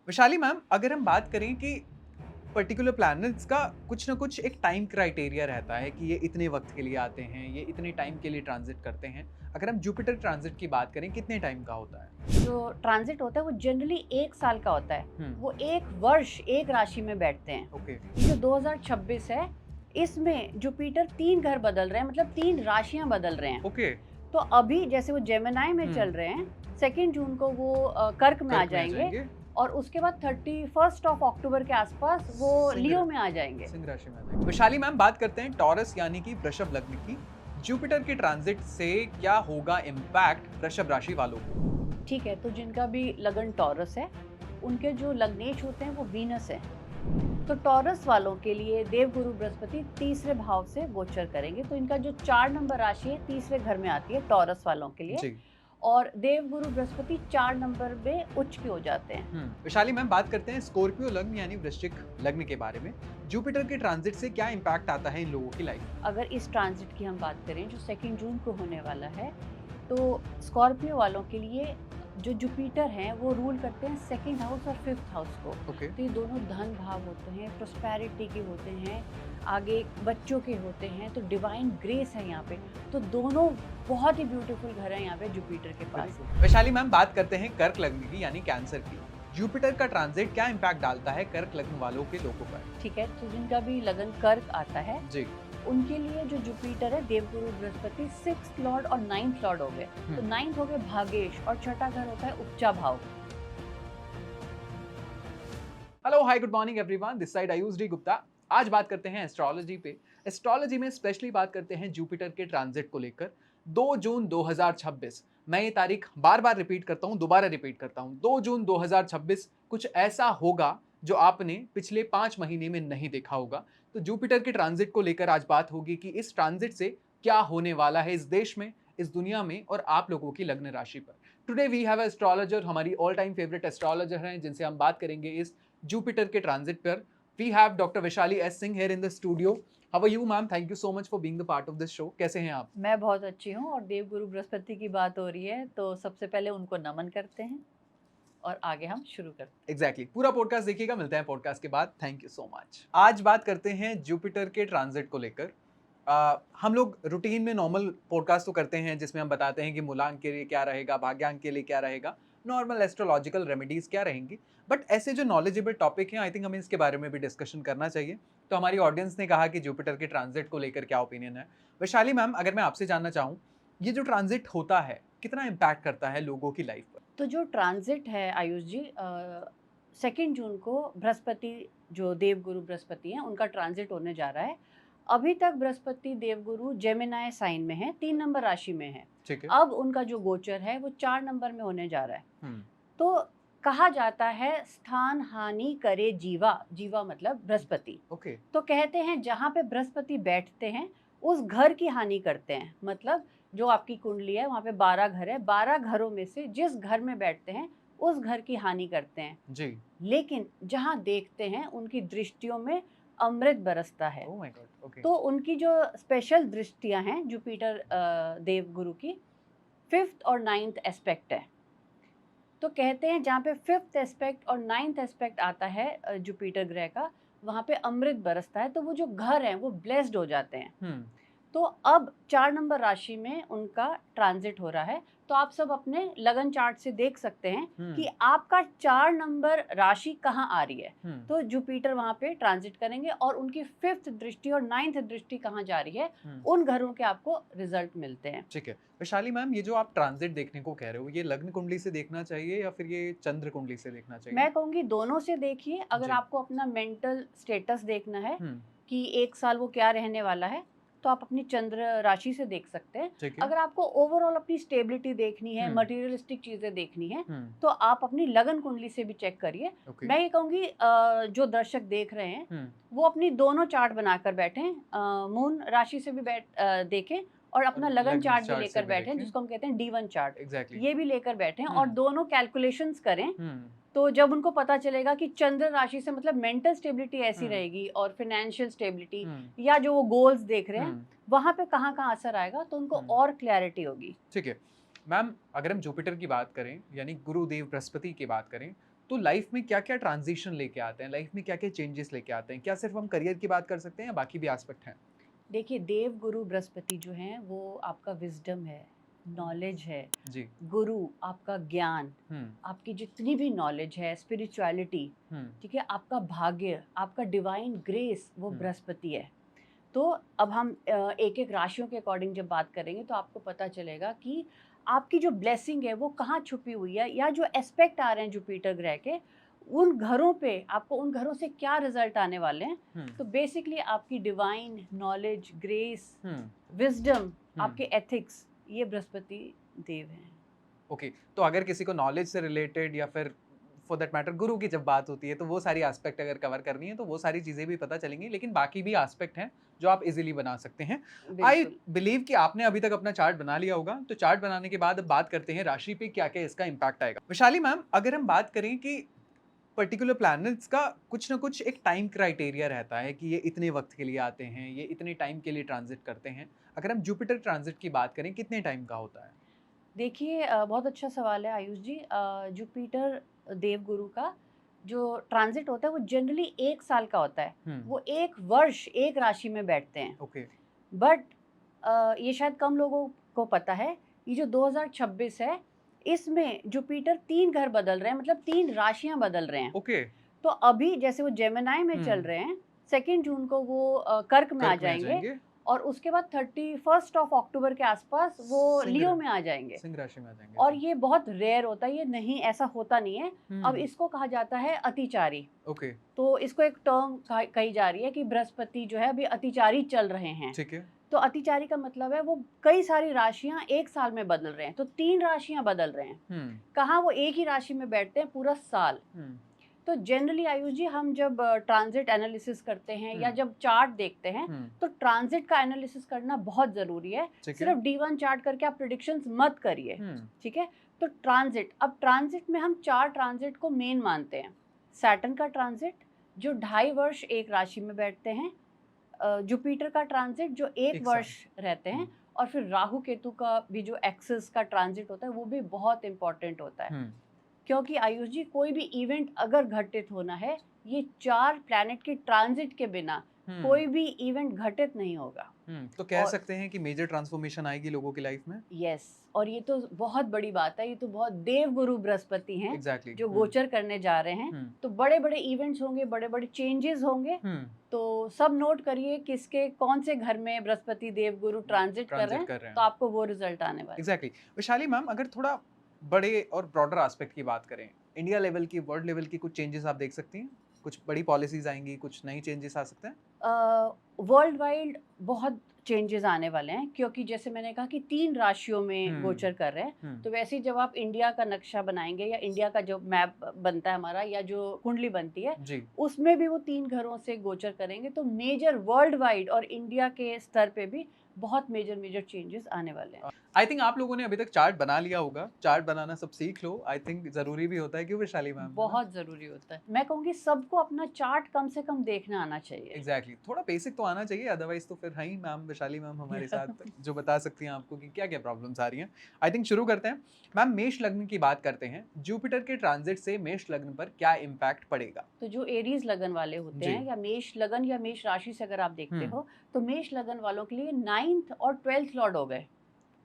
Vaishali ma'am, अगर हम बात करें कि पर्टिकुलर प्लैनेट्स का कुछ ना कुछ एक टाइम क्राइटेरिया रहता है कि ये इतने वक्त के लिए आते हैं, ये इतने टाइम के लिए ट्रांजिट करते हैं। अगर हम जुपिटर ट्रांजिट की बात करें, कितने टाइम का होता है? जो ट्रांजिट होता है वो जनरली 1 साल का होता है। हम्म। वो 1 वर्ष एक राशि में बैठते हैं। ओके। ये जो 2026 है, इसमें जुपिटर 3 घर बदल रहे हैं, मतलब 3 राशियाँ बदल रहे हैं। ओके। तो अभी जैसे वो जेमिनी में चल रहे हैं, 2 जून को वो कर्क में आ कर्क में आ जाएँगे जाएंगे। और उसके बाद 31st ऑफ अक्टूबर के आसपास वो सिंह लियो में आ जाएँगे। सिंह राशि में आ जाएंगे। वैशाली मैम, बात करते हैं टॉरस यानी कि वृषभ लग्न की। जुपिटर के ट्रांजिट से क्या होगा इम्पैक्ट वृषभ राशि वालों को? ठीक है, तो जिनका भी लगन टॉरस है, उनके जो लग्नेश होते हैं वो वीनस है। तो टॉरस वालों के लिए देवगुरु बृहस्पति तीसरे भाव से गोचर करेंगे, तो इनका जो 4 नंबर राशि है तीसरे घर में आती है टॉरस वालों के लिए। जी। और देवगुरु बृहस्पति 4 नंबर में उच्च के हो जाते हैं। वैशाली मैम, बात करते हैं स्कॉर्पियो लग्न यानी वृश्चिक लग्न के बारे में। जुपिटर के ट्रांजिट से क्या इम्पैक्ट आता है इन लोगों की लाइफ? अगर इस ट्रांजिट की हम बात करें जो 2 जून को होने वाला है, तो स्कॉर्पियो वालों के लिए जो जुपिटर हैं वो रूल करते हैं सेकंड हाउस और फिफ्थ हाउस को। ओके। तो ये दोनों धन भाव होते हैं, प्रोस्पेरिटी के होते हैं, आगे बच्चों के होते हैं, तो डिवाइन ग्रेस है यहाँ पे। तो दोनों बहुत ही ब्यूटीफुल घर है यहाँ पे जुपिटर के पास। वैशाली मैम, बात करते हैं कर्क लग्न की यानी कैंसर की। जुपिटर का ट्रांजिट क्या इम्पैक्ट डालता है कर्क लग्न वालों के लोगों पर? ठीक है, तो जिनका भी लगन कर्क आता है, जी। उनके लिए जो जुपिटर है देवगुरु बृहस्पति 6th लॉर्ड और 9th लॉर्ड हो गए। तो 9th हो गए भागेश और छठा घर होता है उपजा भाव। Hello, hi, good morning everyone, this side Ayush D Gupta. आज बात करते हैं एस्ट्रोलॉजी पे। एस्ट्रोलॉजी में स्पेशली बात करते हैं जुपिटर के ट्रांजिट को लेकर। 2 जून 2026, मैं ये तारीख बार बार रिपीट करता हूँ, दोबारा रिपीट करता हूँ। 2 जून 2026 कुछ ऐसा होगा जो आपने पिछले 5 महीने में नहीं देखा होगा। तो जुपिटर के ट्रांजिट को लेकर आज बात होगी कि इस ट्रांजिट से क्या होने वाला है इस देश में, इस दुनिया में और आप लोगों की लग्न राशि पर। टुडे वी हैव एस्ट्रोलॉजर, हमारी ऑल टाइम फेवरेट एस्ट्रोलॉजर हैं जिनसे हम बात करेंगे इस जुपिटर के ट्रांजिट पर। We have doctor Vaishali S Singh here in the studio. How are you ma'am? Thank you so much for being the part of this show. कैसे हैं आप? मैं बहुत अच्छी हूँ और देवगुरु बृहस्पति की बात हो रही है, तो सबसे पहले उनको नमन करते हैं और आगे हम शुरू करते हैं। एग्जैक्टली, पूरा पॉडकास्ट देखिएगा। मिलते हैं पॉडकास्ट के बाद। Thank you so much. आज बात करते हैं जुपिटर के ट्रांजिट को लेकर। हम लोग रूटीन में नॉर्मल पॉडकास्ट तो करते हैं जिसमें हम बताते हैं कि मूलांक के लिए क्या रहेगा, भाग्यांक के लिए क्या रहेगा, नॉर्मल एस्ट्रोलॉजिकल रेमेडीज क्या रहेंगी। बट ऐसे जो नॉलेजेबल टॉपिक हैं, आई थिंक हमें इसके बारे में भी डिस्कशन करना चाहिए। तो हमारी ऑडियंस ने कहा कि जुपिटर के ट्रांजिट को लेकर क्या ओपिनियन है। वैशाली मैम, अगर मैं आपसे जानना चाहूँ, ये जो ट्रांजिट होता है कितना इम्पैक्ट करता है लोगों की लाइफ पर? तो जो ट्रांजिट है आयुष जी, 2 जून को बृहस्पति जो देवगुरु बृहस्पति हैं उनका ट्रांजिट होने जा रहा है। अभी तक बृहस्पति देवगुरु जेमिनी साइन में है, 3 नंबर राशि में है। ठीक है। अब उनका जो गोचर है वो 4 नंबर में होने जा रहा है। हम्म। तो कहा जाता है स्थान हानि करे जीवा, जीवा मतलब बृहस्पति। ओके। तो कहते हैं जहाँ पे बृहस्पति बैठते हैं उस घर की हानि करते हैं। मतलब जो आपकी कुंडली है वहाँ पे 12 घर है, 12 घरों में से जिस घर में बैठते हैं उस घर की हानि करते हैं। जी। लेकिन जहाँ देखते हैं उनकी दृष्टियों में अमृत बरसता है। Oh my God. ओके। तो उनकी जो स्पेशल दृष्टियां हैं जुपिटर देवगुरु की, 5th और 9th एस्पेक्ट है। तो कहते हैं जहाँ पे 5th एस्पेक्ट और 9th एस्पेक्ट आता है जुपिटर ग्रह का, वहाँ पे अमृत बरसता है, तो वो जो घर हैं वो ब्लेस्ड हो जाते हैं। हम्म। तो अब 4 नंबर राशि में उनका ट्रांजिट हो रहा है। तो आप सब अपने लगन चार्ट से देख सकते हैं कि आपका 4 नंबर राशि कहाँ आ रही है। तो जुपिटर वहाँ पे ट्रांजिट करेंगे और उनकी 5th दृष्टि और 9th दृष्टि कहाँ जा रही है, उन घरों के आपको रिजल्ट मिलते हैं। ठीक है। वैशाली मैम, ये जो आप ट्रांजिट देखने को कह रहे हो, ये लग्न कुंडली से देखना चाहिए या फिर ये चंद्र कुंडली से देखना चाहिए? मैं कहूँगी दोनों से देखिए। अगर जी। आपको अपना मेंटल स्टेटस देखना है हम्म। कि 1 साल वो क्या रहने वाला है, तो आप अपनी चंद्र राशि से देख सकते हैं। ठीक है। अगर आपको ओवरऑल अपनी स्टेबिलिटी देखनी है, मटेरियलिस्टिक चीज़ें देखनी है, तो आप अपनी लगन कुंडली से भी चेक करिए। ओके। मैं ये कहूँगी जो दर्शक देख रहे हैं, वो अपनी दोनों चार्ट बनाकर बैठें। मून राशि से भी देखें और अपना और लगन लग्न चार्ट भी चार्ट से लेकर भी बैठें, देखें। जिसको हम कहते हैं D1 चार्ट। एग्जैक्टली। ये भी लेकर बैठें और दोनों कैलकुलेशंस करें। हम्म। तो जब उनको पता चलेगा कि चंद्र राशि से मतलब मेंटल स्टेबिलिटी ऐसी हम्म। रहेगी और फाइनेंशियल स्टेबिलिटी हम्म। या जो वो गोल्स देख रहे हैं हम्म। वहां पे कहाँ कहाँ असर आएगा, तो उनको और क्लैरिटी होगी। ठीक है। मैम, अगर हम जुपिटर की बात करें यानी गुरुदेव बृहस्पति की बात करें, तो लाइफ में क्या क्या ट्रांजिशन लेके आते हैं, लाइफ में क्या क्या चेंजेस लेके आते हैं? क्या सिर्फ हम करियर की बात कर सकते हैं या बाकी भी एस्पेक्ट हैं? देखिए, देव गुरु बृहस्पति जो हैं वो आपका विजडम है, नॉलेज है। जी। गुरु आपका ज्ञान, हम्म। आपकी जितनी भी नॉलेज है, स्पिरिचुअलिटी, हम्म। ठीक है, आपका भाग्य, आपका डिवाइन ग्रेस, वो हम्म। बृहस्पति है। तो अब हम एक एक राशियों के अकॉर्डिंग जब बात करेंगे तो आपको पता चलेगा कि आपकी जो ब्लेसिंग है वो कहाँ छुपी हुई है, या जो एस्पेक्ट आ रहे हैं जुपिटर ग्रह के, उन घरों पे आपको उन घरों से क्या रिजल्ट आने वाले हैं। हम्म। तो बेसिकली आपकी डिवाइन नॉलेज, ग्रेस, हम्म। विजडम, आपके एथिक्स, ये बृहस्पति देव हैं। ओके, तो अगर किसी को नॉलेज से रिलेटेड या फिर फॉर दैट मैटर गुरु की जब बात होती है तो वो सारी एस्पेक्ट अगर कवर करनी है तो वो सारी चीज़ें भी पता चलेंगी, लेकिन बाकी भी एस्पेक्ट हैं जो आप इजीली बना सकते हैं। आई बिल्कुल। बिलीव कि आपने अभी तक अपना चार्ट बना लिया होगा, तो चार्ट बनाने के बाद अब बात करते हैं राशि पे क्या क्या इसका इम्पैक्ट आएगा। वैशाली मैम, अगर हम बात करें कि पर्टिकुलर प्लैनेट्स का कुछ ना कुछ एक टाइम क्राइटेरिया रहता है कि ये इतने वक्त के लिए आते हैं, ये इतने टाइम के लिए ट्रांजिट करते हैं। अगर हम जुपिटर ट्रांजिट की बात करें, कितने टाइम का होता है? देखिए, बहुत अच्छा सवाल है आयुष जी। जुपिटर देवगुरु का जो ट्रांजिट होता है वो जनरली 1 साल का होता है। वो 1 वर्ष एक राशि में बैठते हैं। ओके। बट ये शायद कम लोगों को पता है, ये जो 2026 है, इसमें जुपिटर 3 घर बदल रहे हैं, मतलब 3 राशियां बदल रहे हैं। ओके। तो अभी जैसे वो जेमिनाई में चल रहे हैं, 2 जून को वो कर्क में आ कर्क में आ जाएंगे, जाएंगे, और उसके बाद 31 अक्टूबर के आसपास वो सिंह लियो रा- में आ जाएंगे। सिंह राशि में आ जाएंगे और जी। ये बहुत रेयर होता है, ये नहीं, ऐसा होता नहीं है। अब हम्म। इसको कहा जाता है अतिचारी। ओके। तो इसको एक टर्म कही जा रही है कि बृहस्पति जो है अभी अतिचारी चल रहे हैं। ठीक है। तो अतिचारी का मतलब है वो कई सारी राशियां 1 साल में बदल रहे हैं, तो 3 राशियां बदल रहे हैं। हम्म। कहाँ वो एक ही राशि में बैठते हैं पूरा साल। हम्म। तो जनरली आयुष जी, हम जब ट्रांजिट एनालिसिस करते हैं या हम्म। जब चार्ट देखते हैं, हम्म। तो ट्रांजिट का एनालिसिस करना बहुत ज़रूरी है। ठीक है। सिर्फ D1 चार्ट करके आप प्रिडिक्शंस मत करिए, हम्म। ठीक है। तो ट्रांजिट, अब ट्रांजिट में हम 4 ट्रांजिट को मेन मानते हैं। सैटर्न का ट्रांजिट जो 2.5 वर्ष एक राशि में बैठते हैं, जुपिटर का ट्रांजिट जो 1 एक वर्ष साल। रहते हैं, और फिर राहु केतु का भी जो एक्सिस का ट्रांजिट होता है वो भी बहुत इंपॉर्टेंट होता है। हम्म। क्योंकि आयुष जी, कोई भी इवेंट अगर घटित होना है, ये 4 प्लैनेट के ट्रांजिट के बिना कोई भी इवेंट घटित नहीं होगा। तो कह और सकते हैं कि मेजर ट्रांसफॉर्मेशन आएगी लोगों की लाइफ में। यस, और ये तो बहुत बड़ी बात है, ये तो बहुत देवगुरु बृहस्पति हैं एग्जैक्टली। जो गोचर करने जा रहे हैं। हम्म। तो बड़े बड़े इवेंट्स होंगे, बड़े बड़े चेंजेस होंगे। हम्म। तो सब नोट करिए किसके कौन से घर में बृहस्पति देवगुरु ट्रांजिट कर रहे ट्रांजिट हैं, कर रहे हैं तो आपको वो रिजल्ट आने वाले हैं। एग्जैक्टली। वैशाली मैम, अगर थोड़ा बड़े और ब्रॉडर एस्पेक्ट की बात करें, इंडिया लेवल की, वर्ल्ड लेवल की कुछ चेंजेस आप देख सकती हैं? कुछ बड़ी पॉलिसीज आएंगी, कुछ नई चेंजेस आ सकते हैं? वर्ल्ड वाइड बहुत चेंजेस आने वाले हैं, क्योंकि जैसे मैंने कहा कि 3 राशियों में गोचर कर रहे हैं। तो वैसे ही जब आप इंडिया का नक्शा बनाएंगे या इंडिया का जो मैप बनता है हमारा, या जो कुंडली बनती है, जी। उसमें भी वो 3 घरों से गोचर करेंगे। तो मेजर वर्ल्ड वाइड और इंडिया के स्तर पे भी बहुत मेजर मेजर चेंजेस आने वाले हैं। आई थिंक आप लोगों ने अभी तक चार्ट बना लिया होगा, चार्ट बनाना सब सीख लो। आई थिंक जरूरी भी होता है, क्यों वैशाली मैम? बहुत जरूरी होता है। मैं कहूँगी सबको अपना चार्ट कम से कम देखना आना चाहिए। एग्जैक्टली, थोड़ा बेसिक तो आना चाहिए, अदरवाइज तो फिर है ही मैम, वैशाली मैम हमारे साथ जो बता सकती हैं आपको कि क्या क्या प्रॉब्लम्स आ रही हैं। आई थिंक शुरू करते हैं। मैम, मेष लग्न की बात करते हैं, जुपिटर के ट्रांजिट से मेष लग्न पर क्या इम्पैक्ट पड़ेगा? तो जो एरीज लगन वाले होते जी। हैं, या मेष लगन या मेष राशि से अगर आप देखते हम्म। हो, तो मेष लगन वालों के लिए 9th और 12th लॉर्ड हो गए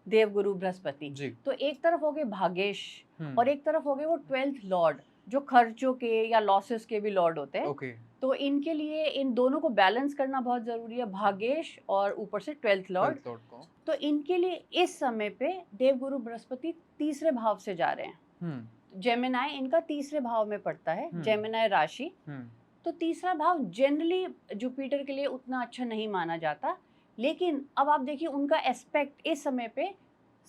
देवगुरु बृहस्पति। जी। तो एक तरफ हो गए भागेश, हम्म। और एक तरफ हो गए वो 12th लॉर्ड जो खर्चों के या लॉसेस के भी लॉर्ड होते हैं। ओके। तो इनके लिए इन दोनों को बैलेंस करना बहुत जरूरी है, भागेश और ऊपर से 12th लॉर्ड। 12th लॉर्ड को। तो इनके लिए इस समय पे देवगुरु बृहस्पति तीसरे भाव से जा रहे हैं। जेमिनाई इनका तीसरे भाव में पड़ता है, जेमिनाई राशि। तो तीसरा भाव जनरली जुपिटर के लिए उतना अच्छा नहीं माना जाता, लेकिन अब आप देखिए उनका एस्पेक्ट इस समय पे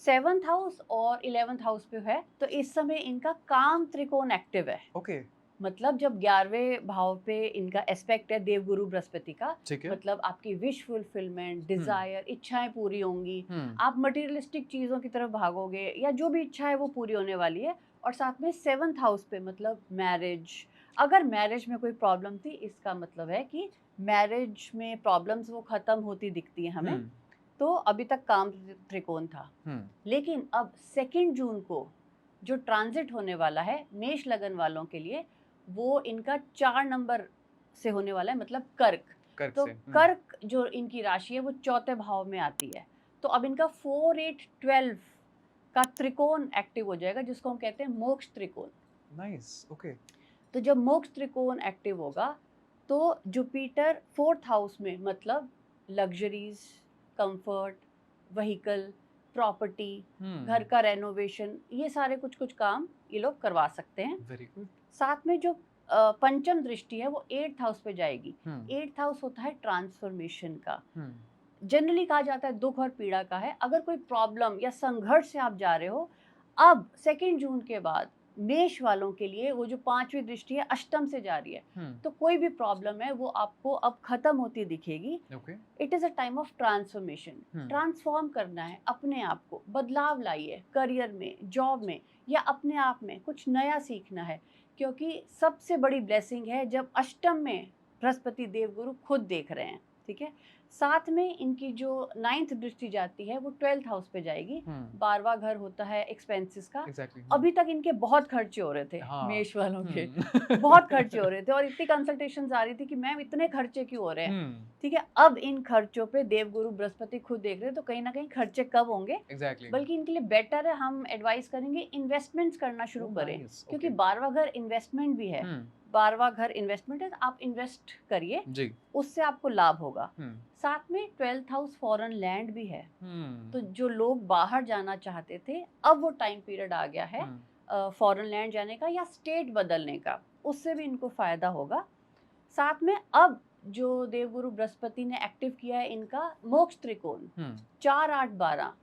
7th हाउस और 11th हाउस पे है। तो इस समय इनका काम त्रिकोण एक्टिव है। ओके। मतलब जब 11वें भाव पे इनका एस्पेक्ट है देवगुरु बृहस्पति का, ठीक है। मतलब आपकी विश फुलफिलमेंट, डिजायर, इच्छाएं पूरी होंगी। हम्म। आप मटेरियलिस्टिक चीजों की तरफ भागोगे, या जो भी इच्छा है वो पूरी होने वाली है। और साथ में 7th हाउस पे मतलब मैरिज, अगर मैरिज में कोई प्रॉब्लम थी, इसका मतलब है कि मैरिज में प्रॉब्लम्स वो खत्म होती दिखती है हमें। तो अभी तक काम त्रिकोण था, लेकिन अब 2 जून को जो ट्रांजिट होने वाला है मेष लगन वालों के लिए, वो इनका 4 नंबर से होने वाला है, मतलब कर्क। कर्क तो से कर्क जो इनकी राशि है वो चौथे भाव में आती है। तो अब इनका 4, 8, 12 का त्रिकोण एक्टिव हो जाएगा, जिसको हम कहते हैं मोक्ष त्रिकोण। Nice, okay. तो जब मोक्ष त्रिकोण एक्टिव होगा तो जुपिटर 4th हाउस में, मतलब लग्जरीज, कंफर्ट, व्हीकल, प्रॉपर्टी, घर का रेनोवेशन, ये सारे कुछ कुछ काम ये लोग करवा सकते हैं। Very good. साथ में जो पंचम दृष्टि है वो 8th हाउस पे जाएगी। 8th हाउस होता है ट्रांसफॉर्मेशन का। जनरली कहा जाता है दुख और पीड़ा का है। अगर कोई प्रॉब्लम या संघर्ष से आप जा रहे हो, अब 2 जून के बाद मेष वालों के लिए वो जो 5वीं दृष्टि है अष्टम से जा रही है, तो कोई भी प्रॉब्लम है वो आपको अब खत्म होती दिखेगी। It is a time of transformation. Transform करना है अपने आप को, बदलाव लाइए करियर में, जॉब में, या अपने आप में कुछ नया सीखना है, क्योंकि सबसे बड़ी ब्लेसिंग है जब अष्टम में बृहस्पति देवगुरु खुद देख रहे हैं। ठीक है, साथ में इनकी जो 9th दृष्टि जाती है वो 12th हाउस पे जाएगी। 12वां घर होता है एक्सपेंसेस का। अभी तक इनके बहुत खर्चे हो रहे थे, मेष वालों के बहुत खर्चे हो रहे थे, और इतनी कंसल्टेशंस आ रही थी कि मैम इतने खर्चे क्यों हो रहे हैं। ठीक है, अब इन खर्चों पे देवगुरु बृहस्पति खुद देख रहे हैं, तो कहीं ना कहीं खर्चे कब होंगे। बल्कि इनके लिए बेटर है, हम एडवाइस करेंगे इन्वेस्टमेंट्स करना शुरू करें, क्योंकि 12वां घर इन्वेस्टमेंट भी है। 12वां घर इन्वेस्टमेंट है, आप इन्वेस्ट करिए, उससे आपको लाभ होगा। साथ में 12th हाउस फॉरेन लैंड भी है। तो जो लोग बाहर जाना चाहते थे, अब वो टाइम पीरियड आ गया है फॉरेन लैंड जाने का या स्टेट बदलने का, उससे भी इनको फायदा होगा। साथ में अब जो देवगुरु बृहस्पति ने एक्टिव किया है इनका मोक्ष त्रिकोण 4, 8, 12।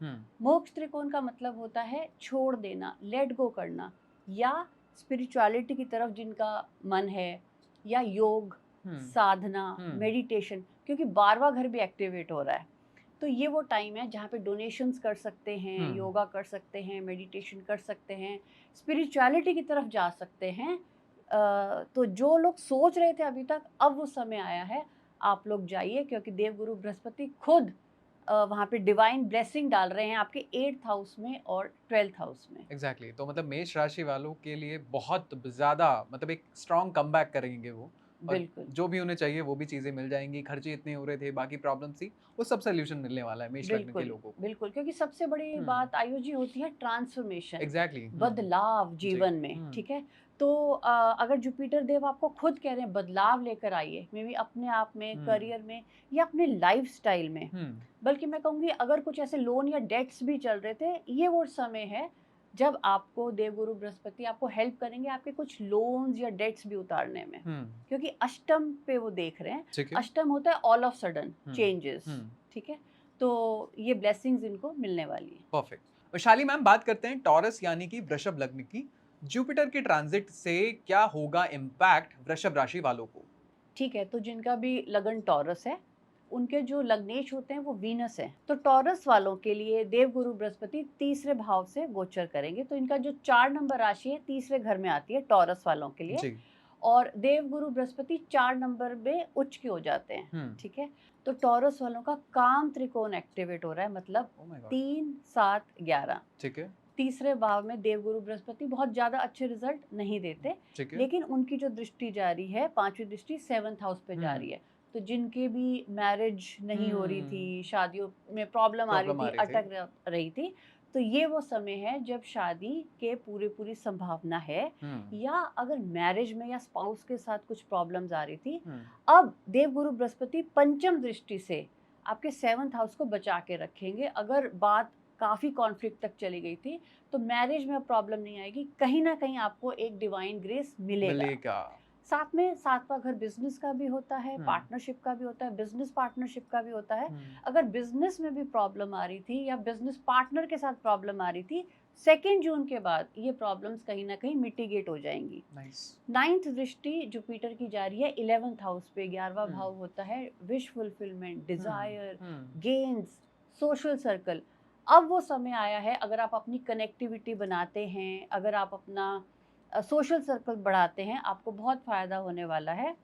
मोक्ष त्रिकोण का मतलब होता है छोड़ देना, लेट गो करना, या स्पिरिचुअलिटी की तरफ जिनका मन है, या योग, साधना, मेडिटेशन, क्योंकि 12वां घर भी एक्टिवेट हो रहा है। तो ये वो टाइम है जहाँ पे डोनेशंस कर सकते हैं, योगा कर सकते हैं, मेडिटेशन कर सकते हैं, स्पिरिचुअलिटी की तरफ जा सकते हैं। तो जो लोग सोच रहे थे अभी तक, अब वो समय आया है, आप लोग जाइए, क्योंकि देवगुरु बृहस्पति खुद वहाँ पे डिवाइन ब्लेसिंग डाल रहे हैं आपके 8th हाउस में और 12th हाउस में। एग्जैक्टली तो मतलब मेष राशि वालों के लिए बहुत ज़्यादा, मतलब एक स्ट्रॉन्ग कमबैक करेंगे वो, और बिल्कुल जो भी उन्हें चाहिए वो भी चीज़ें मिल जाएंगी। खर्चे इतने हो रहे थे, बाकी प्रॉब्लम्स थी, वो सब सोल्यूशन मिलने वाला है मेष लग्न के लोगों को। बिल्कुल, क्योंकि सबसे बड़ी बात आयुषी होती है ट्रांसफॉर्मेशन, एग्जैक्टली बदलाव जीवन में। ठीक है, तो अगर जुपिटर देव आपको खुद कह रहे हैं बदलाव लेकर आइए, मे बी अपने आप में, करियर में, या अपने लाइफस्टाइल में, बल्कि मैं कहूँगी अगर कुछ ऐसे लोन या डेट्स भी चल रहे थे, ये वो समय है जब आपको देवगुरु बृहस्पति आपको हेल्प करेंगे आपके कुछ लोन्स या डेट्स भी उतारने में, क्योंकि अष्टम पे वो देख रहे हैं। अष्टम होता है ऑल ऑफ सडन चेंजेस। ठीक है, तो ये ब्लेसिंग्स इनको मिलने वाली है। परफेक्ट। वैशाली मैम, बात करते हैं टॉरस यानी कि वृषभ लग्न की। जुपिटर के ट्रांजिट से क्या होगा इम्पैक्ट वृषभ राशि वालों को? ठीक है, तो जिनका भी लगन टॉरस है, उनके जो लग्नेश होते हैं वो वीनस है। तो टॉरस वालों के लिए देवगुरु बृहस्पति 3रे भाव से गोचर करेंगे। तो इनका जो 4 नंबर राशि है 3रे घर में आती है टॉरस वालों के लिए जी। और देवगुरु बृहस्पति 4 नंबर में उच्च के हो जाते हैं। ठीक है, तो टॉरस वालों का काम त्रिकोण एक्टिवेट हो रहा है, मतलब 3, 7, 11। ठीक है, 3रे भाव में देवगुरु बृहस्पति बहुत ज्यादा अच्छे रिजल्ट नहीं देते, लेकिन उनकी जो दृष्टि जा रही है 5वीं दृष्टि 7th हाउस पे जा रही है। तो जिनके भी मैरिज नहीं हो रही थी, शादियों में प्रॉब्लम आ रही थी, अटक रही थी, तो ये वो समय है जब शादी के पूरी संभावना है। या अगर मैरिज में या स्पाउस के साथ कुछ प्रॉब्लम्स आ रही थी, अब देवगुरु बृहस्पति पंचम दृष्टि से आपके 7th हाउस को बचा के रखेंगे। अगर बात काफ़ी कॉन्फ्लिक्ट तक चली गई थी, तो मैरिज में प्रॉब्लम नहीं आएगी, कहीं ना कहीं आपको एक डिवाइन ग्रेस मिलेगा। साथ में 7वां घर बिजनेस का भी होता है, पार्टनरशिप का भी होता है, बिजनेस पार्टनरशिप का भी होता है। अगर बिजनेस में भी प्रॉब्लम आ रही थी या बिजनेस पार्टनर के साथ प्रॉब्लम आ रही थी, 2 जून के बाद ये प्रॉब्लम्स कहीं ना कहीं मिटिगेट हो जाएंगी। 9th दृष्टि जुपिटर की जा रही है 11th हाउस पे। 11वां भाव होता है wish fulfilment, desire, gains, social circle. अब वो समय आया है, अगर आप अपनी कनेक्टिविटी बनाते हैं, अगर आप अपना सोशल सर्कल बढ़ाते हैं, आपको बहुत फ़ायदा होने वाला है।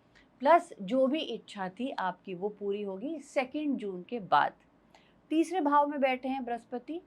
प्लस जो भी इच्छा थी आपकी वो पूरी होगी 2 जून के बाद। 3रे भाव में बैठे हैं बृहस्पति।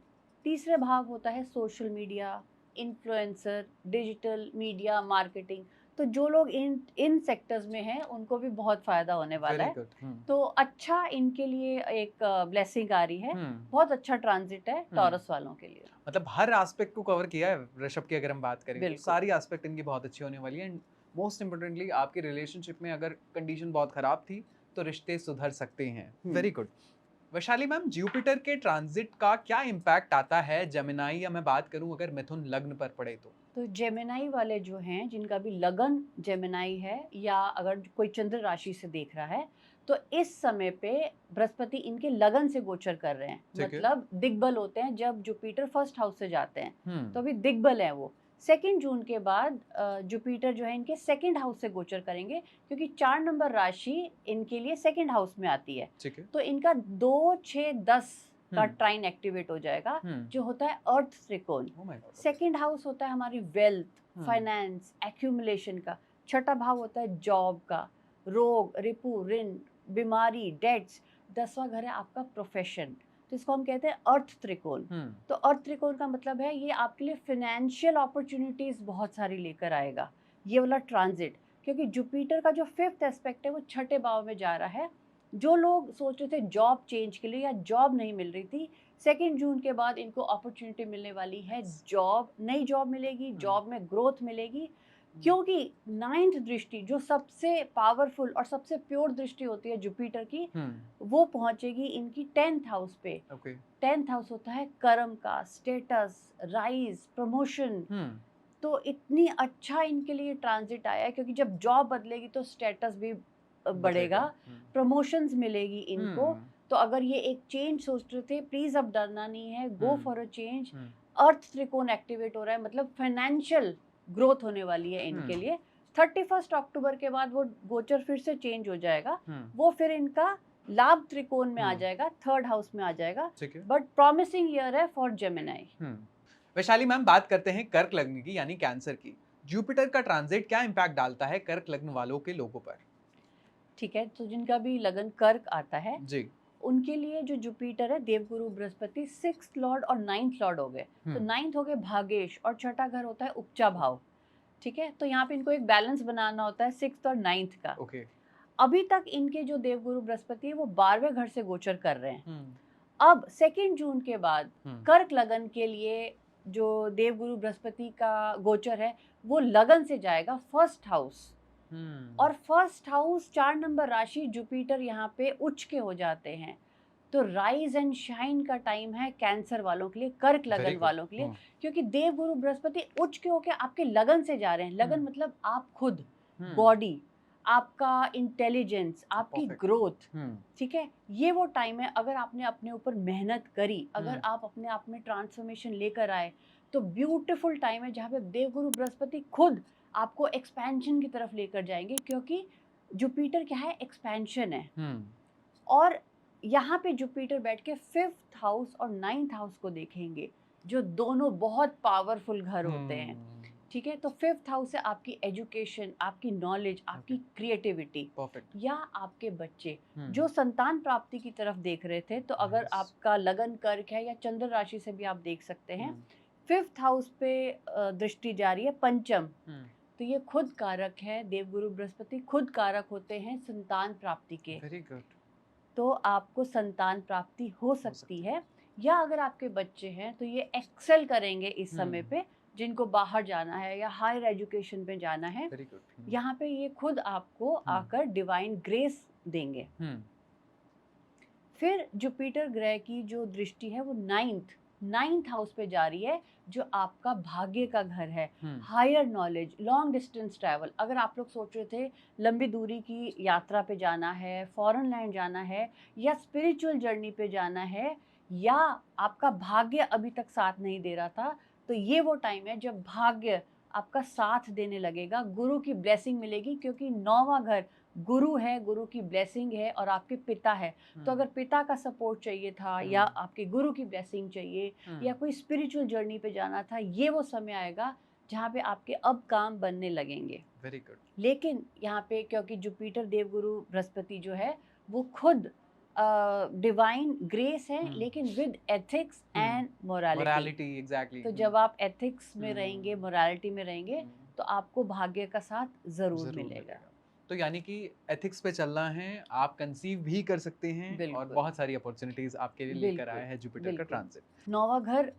3रे भाव होता है social media, influencer, digital media marketing, तो जो लोग इन सेक्टर्स में हैं उनको भी बहुत फायदा होने वाला वेरी है। गुड। तो अच्छा इनके लिए एक ब्लेसिंग आ रही है। बहुत अच्छा ट्रांजिट है टॉरस वालों के लिए। मतलब हर एस्पेक्ट को कवर किया है ऋषभ की, अगर हम बात करें तो बिल्कुल। सारी एस्पेक्ट इनकी बहुत अच्छी होने वाली है। एंड मोस्ट इम्पोर्टेंटली आपकी रिलेशनशिप में अगर कंडीशन बहुत खराब थी तो रिश्ते सुधर सकते हैं। Very good. Vaishali ma'am, Jupiter के ट्रांजिट का क्या इम्पैक्ट आता है जेमिनाई, या मैं बात करूं अगर मिथुन लग्न पर पड़े तो जेमिनाई वाले जो हैं, जिनका भी लगन जेमिनाई है या अगर कोई चंद्र राशि से देख रहा है, तो इस समय पे बृहस्पति इनके लगन से गोचर कर रहे हैं। ठीक है। मतलब दिग्बल होते हैं जब जुपिटर फर्स्ट हाउस से जाते हैं, तो हम्म अभी दिग्बल है वो। 2 जून के बाद जुपिटर जो है इनके सेकंड हाउस से गोचर करेंगे, क्योंकि 4 नंबर राशि इनके लिए सेकंड हाउस में आती है। ठीक है। तो इनका 2, 6, 10 का हम्म ट्राइन एक्टिवेट हो जाएगा, हम्म जो होता है अर्थ त्रिकोण। Oh my God, okay. Second house होता है हमारी वेल्थ, हम्म। फाइनेंस, एक्यूमुलेशन का। छठा भाव होता है जॉब का, रोग, रिपु, ऋण, बीमारी, डेट्स। 10वां घर है आपका प्रोफेशन, तो इसको हम कहते हैं अर्थ त्रिकोण। तो अर्थ त्रिकोण का मतलब है ये आपके लिए फाइनेंशियल अपॉर्चुनिटीज बहुत सारी लेकर आएगा, ये वाला ट्रांजिट। क्योंकि जुपिटर का जो 5th एस्पेक्ट है वो छठे भाव में जा रहा है। जो लोग सोच रहे थे जॉब चेंज के लिए या जॉब नहीं मिल रही थी, 2 जून के बाद इनको अपॉर्चुनिटी मिलने वाली है। जॉब, नई जॉब मिलेगी, जॉब में ग्रोथ मिलेगी। क्योंकि 9th दृष्टि जो सबसे पावरफुल और सबसे प्योर दृष्टि होती है जुपिटर की, वो पहुंचेगी इनकी 10th हाउस पे। ओके। 10th हाउस होता है कर्म का, स्टेटस, राइज, प्रमोशन। तो इतनी अच्छा इनके लिए ट्रांजिट आया है, क्योंकि जब जॉब बदलेगी तो स्टेटस भी बढ़ेगा, प्रमोशंस मिलेगी इनको। तो अगर ये एक चेंज सोच रहे थे, प्लीज अब डरना नहीं है, गो फॉर अ चेंज। अर्थ त्रिकोण एक्टिवेट हो रहा है, मतलब फाइनेंशियल ग्रोथ होने वाली है इनके लिए। 31 अक्टूबर के बाद वो गोचर फिर से चेंज हो जाएगा, वो फिर इनका लाभ त्रिकोण में आ जाएगा, 3rd हाउस में आ जाएगा। बट प्रॉमिसिंग ईयर है फॉर जेमिनाई। वैशाली मैम, बात करते हैं कर्क लग्न की यानी कैंसर की। जुपिटर का ट्रांजिट क्या इम्पैक्ट डालता है कर्क लग्न वालों के लोगों पर? ठीक है, तो जिनका भी लगन कर्क आता है जी। उनके लिए जो जुपिटर है, देवगुरु बृहस्पति 6th लॉर्ड और 9th लॉर्ड हो गए। तो 9th हो गए भागेश, और छठा घर होता है उपचा भाव। ठीक है, तो यहाँ पे इनको एक बैलेंस बनाना होता है 6th और 9th का। ओके। अभी तक इनके जो देवगुरु बृहस्पति है वो 12वें घर से गोचर कर रहे हैं। अब 2 जून के बाद कर्क लगन के लिए जो देवगुरु बृहस्पति का गोचर है वो लगन से जाएगा 1st हाउस। और 1st हाउस 4 नंबर राशि, जुपिटर यहाँ पे उच्च के हो जाते हैं। तो राइज एंड शाइन का टाइम है कैंसर वालों के लिए, कर्क लगन वालों के लिए। क्योंकि देवगुरु बृहस्पति उच्च के होके आपके लगन से जा रहे हैं। लगन मतलब आप खुद, बॉडी, आपका इंटेलिजेंस, आपकी ग्रोथ। ठीक है, ये वो टाइम है। अगर आपने अपने ऊपर मेहनत करी, अगर आप अपने आप में ट्रांसफॉर्मेशन लेकर आए, तो ब्यूटीफुल टाइम है जहाँ पे देवगुरु बृहस्पति खुद आपको एक्सपेंशन की तरफ लेकर जाएंगे। क्योंकि जुपिटर क्या है, एक्सपेंशन है। और यहाँ पे जुपिटर बैठ के 5th हाउस और 9th हाउस को देखेंगे, जो दोनों बहुत पावरफुल घर होते हैं। ठीक है, तो 5th हाउस है आपकी एजुकेशन, आपकी नॉलेज, आपकी क्रिएटिविटी, या आपके बच्चे जो संतान प्राप्ति की तरफ देख रहे थे। तो अगर आपका लगन कर्क है या चंद्र राशि से भी आप देख सकते हैं। 5th हाउस पे दृष्टि जारी है पंचम, तो ये खुद कारक है। देवगुरु बृहस्पति खुद कारक होते हैं संतान प्राप्ति के। Very good. तो आपको संतान प्राप्ति हो सकती है, या अगर आपके बच्चे हैं तो ये एक्सेल करेंगे इस समय पे, जिनको बाहर जाना है या हायर एजुकेशन पे जाना है। यहाँ पे ये खुद आपको आकर डिवाइन ग्रेस देंगे। फिर जुपिटर ग्रह की जो दृष्टि है वो 9th हाउस पे जा रही है, जो आपका भाग्य का घर है। Higher knowledge, long distance travel. अगर आप लोग सोच रहे थे लंबी दूरी की यात्रा पे जाना है, फॉरेन लैंड जाना है, या स्पिरिचुअल जर्नी पे जाना है, या आपका भाग्य अभी तक साथ नहीं दे रहा था, तो ये वो टाइम है जब भाग्य आपका साथ देने लगेगा। गुरु की ब्लेसिंग मिलेगी, क्योंकि 9वां घर गुरु है, गुरु की ब्लेसिंग है, और आपके पिता है। तो अगर पिता का सपोर्ट चाहिए था, या आपके गुरु की ब्लेसिंग चाहिए, या कोई स्पिरिचुअल जर्नी पे जाना था, ये वो समय आएगा जहाँ पे आपके अब काम बनने लगेंगे। Very good. लेकिन यहाँ पे क्योंकि जुपिटर देवगुरु बृहस्पति जो है वो खुद डिवाइन ग्रेस है, हम्म। लेकिन with ethics and morality. Morality, exactly. तो जब आप एथिक्स में रहेंगे, मोरालिटी में रहेंगे, तो आपको भाग्य का साथ जरूर जरूर मिलेगा। मिलेगा। तो यानी कि एथिक्स पे चलना है, आप कंसीव भी कर सकते हैं और बिल्कुल बहुत सारी अपॉर्चुनिटीज आपके लिए लेकर आया बिल्कुल है जुपिटर का बिल्कुल। ट्रांजिट। नौवा घर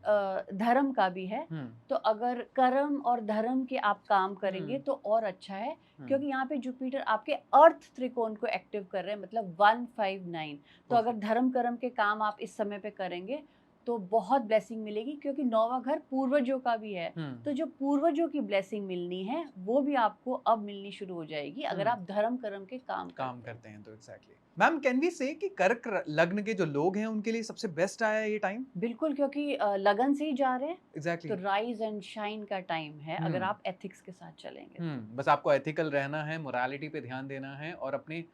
धर्म का भी है, हम्म। तो अगर कर्म और धर्म के आप काम करेंगे हम्म। तो और अच्छा है, हम्म। क्योंकि यहाँ पे जुपिटर आपके अर्थ त्रिकोण को एक्टिव कर रहे हैं, मतलब 159। तो अगर Perfect. धर्म कर्म के काम आप इस समय पे करेंगे तो बहुत ब्लेसिंग मिलेगी, क्योंकि नौवा घर पूर्वजों का भी है। तो जो पूर्वजों की ब्लेसिंग मिलनी है वो भी आपको अब मिलनी शुरू हो जाएगी, अगर आप धर्म कर्म के काम काम करते हैं। करते हैं तो एग्जैक्टली। मैम, कैन वी से कि कर्क लग्न के जो लोग हैं उनके लिए सबसे बेस्ट आया है ये टाइम? बिल्कुल, क्योंकि लगन से ही जा रहे हैं, एग्जैक्टली। तो राइज एंड शाइन का टाइम है अगर आप एथिक्स के साथ चलेंगे तो। बस आपको एथिकल रहना है, मोरालिटी पे ध्यान देना है और अपने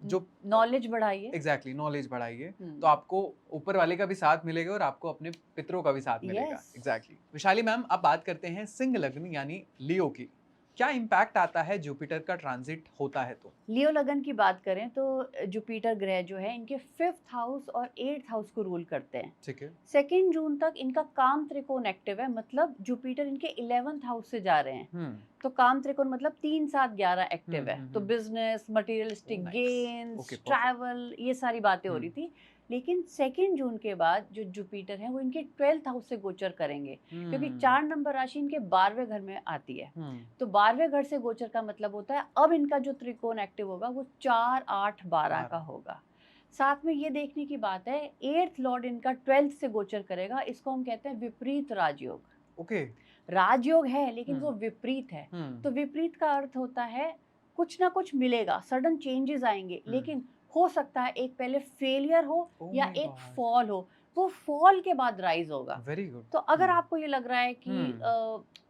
जो नॉलेज बढ़ाइए। एग्जैक्टली नॉलेज बढ़ाइए, तो हम्म, आपको ऊपर वाले का भी साथ मिलेगा और आपको अपने पितरों का भी साथ मिलेगा। यस। एग्जैक्टली। विशाली मैम, अब बात करते हैं सिंह लग्न यानी लियो की। क्या इम्पैक्ट आता है जुपिटर का ट्रांजिट होता है तो? लियो लगन की बात करें तो जुपिटर ग्रह जो है इनके 5th हाउस और 8th हाउस को रूल करते हैं। ठीक है। 2 जून तक इनका काम त्रिकोण एक्टिव है, मतलब जुपिटर इनके 11th हाउस से जा रहे हैं। हम्म। तो काम त्रिकोण मतलब 3, 7, 11 एक्टिव है। तो hmm. Business, materialistic nice. Gains, okay, perfect. Travel, ये सारी बातें हो रही थी। लेकिन 2 जून के बाद जो जुपिटर है वो इनके 12th हाउस से गोचर करेंगे, क्योंकि 4 नंबर राशि इनके 12वें घर में आती है। तो 12वें घर से गोचर का मतलब होता है अब इनका जो त्रिकोण एक्टिव होगा वो 4, 8, 12 का होगा। साथ में ये देखने की बात है, 8th लॉर्ड इनका 12th से गोचर करेगा, इसको हम कहते हैं विपरीत राजयोग। ओके। राजयोग है लेकिन वो विपरीत है। तो विपरीत का अर्थ होता है कुछ ना कुछ मिलेगा, सडन चेंजेस आएंगे, लेकिन हो सकता है एक पहले फेलियर हो Oh या my एक God. फॉल हो, वो फॉल के बाद राइज होगा। Very good. तो अगर आपको ये लग रहा है कि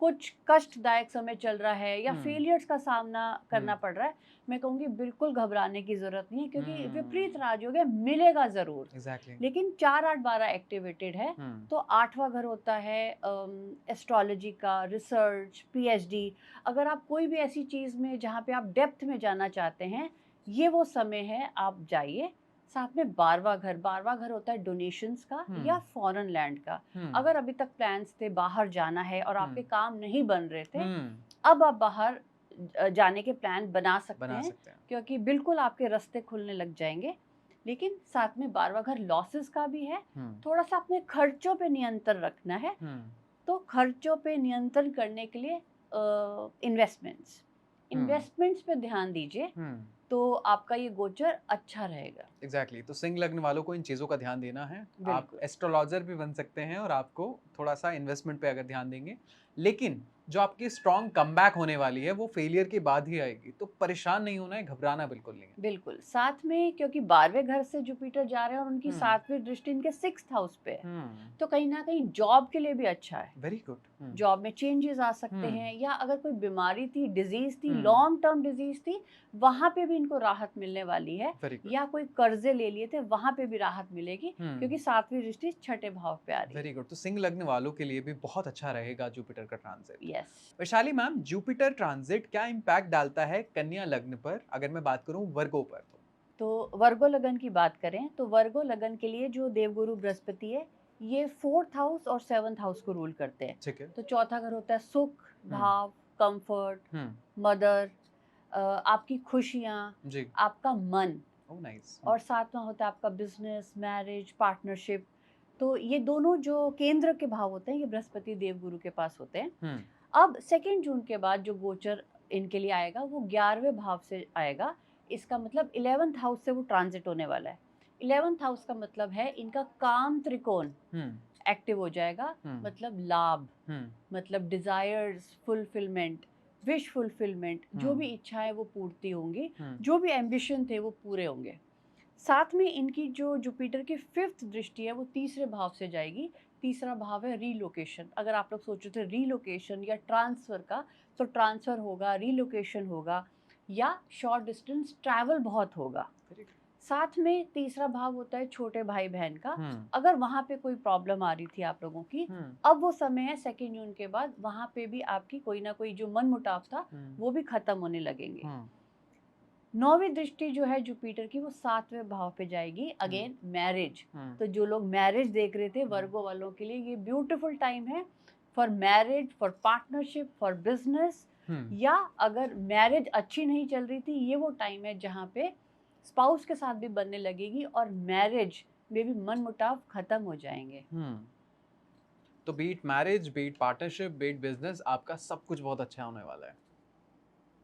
कुछ कष्टदायक समय चल रहा है या फेलियर्स का सामना करना पड़ रहा है, मैं कहूँगी बिल्कुल घबराने की जरूरत नहीं है, क्योंकि विपरीत राजयोग है, मिलेगा जरूर। एग्जैक्टली। लेकिन 4, 8, 12 एक्टिवेटेड है। तो 8वां घर होता है एस्ट्रोलॉजी का, रिसर्च, पीएचडी। अगर आप कोई भी ऐसी चीज़ में जहाँ पे आप डेप्थ में जाना चाहते हैं, ये वो समय है, आप जाइए। साथ में 12वां घर होता है डोनेशंस का या फॉरेन लैंड का। अगर अभी तक प्लान्स थे बाहर जाना है और आपके काम नहीं बन रहे थे, अब आप बाहर जाने के प्लान बना सकते हैं, क्योंकि बिल्कुल आपके रास्ते खुलने लग जाएंगे। लेकिन साथ में 12वां घर लॉसेस का भी है। थोड़ा सा अपने खर्चों पे नियंत्रण रखना है। तो खर्चों पे नियंत्रण करने के लिए इन्वेस्टमेंट्स पे ध्यान दीजिए, तो आपका ये गोचर अच्छा रहेगा। एग्जैक्टली। तो सिंह लग्न वालों को इन चीज़ों का ध्यान देना है। आप बिल्कुल। एस्ट्रोलॉजर भी बन सकते हैं और आपको थोड़ा सा इन्वेस्टमेंट पे अगर ध्यान देंगे, लेकिन जो आपकी स्ट्रॉन्ग कमबैक होने वाली है वो फेलियर के बाद ही आएगी। तो परेशान नहीं होना है, घबराना बिल्कुल नहीं है। बिल्कुल। साथ में क्योंकि 12वें घर से जुपिटर जा रहे हैं और उनकी 7वीं दृष्टि इनके 6th हाउस पे है, तो कहीं ना कहीं जॉब के लिए भी अच्छा है। Very good. जॉब में चेंजेस आ सकते हैं, या अगर कोई बीमारी थी, डिजीज थी, लॉन्ग टर्म डिजीज थी, वहां पे भी इनको राहत मिलने वाली है। या कोई कर्जे ले लिए थे, वहां पे भी राहत मिलेगी, क्योंकि 7वीं दृष्टि 6ठे भाव पे आ रही है। Very good. तो सिंह लग्न वालों के लिए भी बहुत अच्छा रहेगा जुपिटर का transit. Yes. Vaishali ma'am, Jupiter transit क्या इम्पैक्ट डालता है कन्या लग्न पर, अगर मैं बात करूं वर्गो पर तो वर्गो लगन की बात करें तो वर्गो लगन के लिए जो देवगुरु बृहस्पति है, ये 4th हाउस और 7th हाउस को रूल करते हैं। ठीक है। तो चौथा घर होता है सुख, भाव, कंफर्ट, मदर, आपकी खुशियाँ, जी। आपका मन। Oh nice. और 7वां होता है आपका बिजनेस, मैरिज, पार्टनरशिप। तो ये दोनों जो केंद्र के भाव होते हैं, ये बृहस्पति देवगुरु के पास होते हैं। अब 2 जून के बाद जो गोचर इनके लिए आएगा वो 11वें भाव से आएगा। इसका मतलब 11th हाउस से वो ट्रांजिट होने वाला है। 11th हाउस का मतलब है इनका काम त्रिकोण एक्टिव हो जाएगा, मतलब लाभ, मतलब डिजायर्स फुलफिलमेंट, विश फुलफिलमेंट, जो भी इच्छाएं वो पूर्ति होंगी, जो भी एम्बिशन थे वो पूरे होंगे। साथ में इनकी जो जुपिटर की 5th दृष्टि है वो 3रे भाव से जाएगी। 3रा भाव है रीलोकेशन। अगर आप लोग सोच रहे थे रीलोकेशन या ट्रांसफर का, तो ट्रांसफर होगा, रीलोकेशन होगा, या शॉर्ट डिस्टेंस ट्रैवल बहुत होगा। साथ में 3रा भाव होता है छोटे भाई बहन का। अगर वहां पे कोई प्रॉब्लम आ रही थी आप लोगों की, अब वो समय है 2 जून के बाद, वहां पे भी आपकी कोई ना कोई जो मन मुटाव था वो भी खत्म होने लगेंगे। नौवीं दृष्टि जो है जुपिटर की वो 7वें भाव पे जाएगी, अगेन मैरिज। तो जो लोग मैरिज देख रहे थे वर्गो वालों के लिए ये ब्यूटीफुल टाइम है for marriage, for partnership, for business, या अगर मैरिज अच्छी नहीं चल रही थी ये वो टाइम है जहाँ पे स्पाउस के साथ भी बनने लगेगी और मैरिज में भी मनमुटाव खत्म हो जाएंगे। तो beat marriage, beat partnership, beat business, आपका सब कुछ बहुत अच्छा होने वाला है।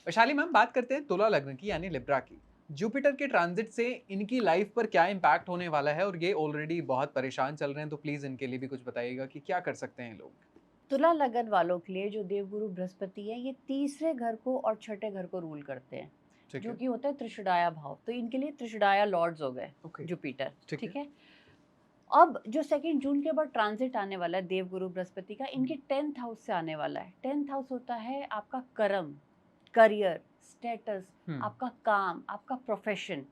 वैशाली मैम, बात करते हैं तुला लग्न की यानी लिब्रा की। जुपिटर के ट्रांजिट से इनकी लाइफ पर क्या इम्पैक्ट होने वाला है, और ये ऑलरेडी बहुत परेशान चल रहे हैं, तो प्लीज इनके लिए भी कुछ बताइएगा कि क्या कर सकते हैं लोग। तुला लगन वालों के लिए जो देवगुरु बृहस्पति है ये तीसरे घर को और छठे घर को रूल करते हैं, ठीक जो है। कि होता है त्रिशुडाया भाव। तो इनके लिए त्रिशुडाया लॉर्ड्स हो गए ओके। जुपिटर। ठीक ठीक है। अब जो 2 जून के बाद ट्रांजिट आने वाला है देवगुरु बृहस्पति का, इनके 10th हाउस से आने वाला है। 10th हाउस होता है आपका कर्म, करियर, स्टेटस, आपका काम, आपका प्रोफेशन,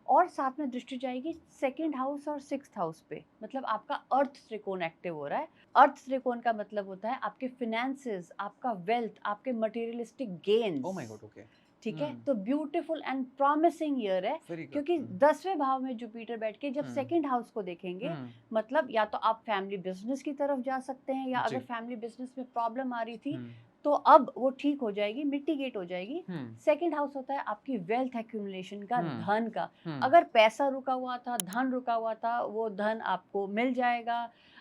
और साथ में दृष्टि जाएगी 2nd हाउस और 6th हाउस पे। मतलब आपका अर्थ त्रिकोण एक्टिव हो रहा है। अर्थ त्रिकोण का मतलब होता है आपके फिनेंसेस, आपका वेल्थ, आपके materialistic gains. Oh my God, okay. ठीक है। तो ब्यूटीफुल एंड प्रॉमिसिंग ईयर है, क्योंकि 10वें भाव में जुपिटर बैठ के जब 2nd हाउस को देखेंगे, मतलब या तो आप फैमिली बिजनेस की तरफ जा सकते हैं, या अगर फैमिली बिजनेस में प्रॉब्लम आ रही थी तो अब वो ठीक हो जाएगी, मिटिगेट हो जाएगी। 2nd हाउस होता है आपकी वेल्थ एक्यूमुलेशन का, धन का। अगर पैसा रुका हुआ था, धन रुका हुआ था, वो धन आपको मिल जाएगा।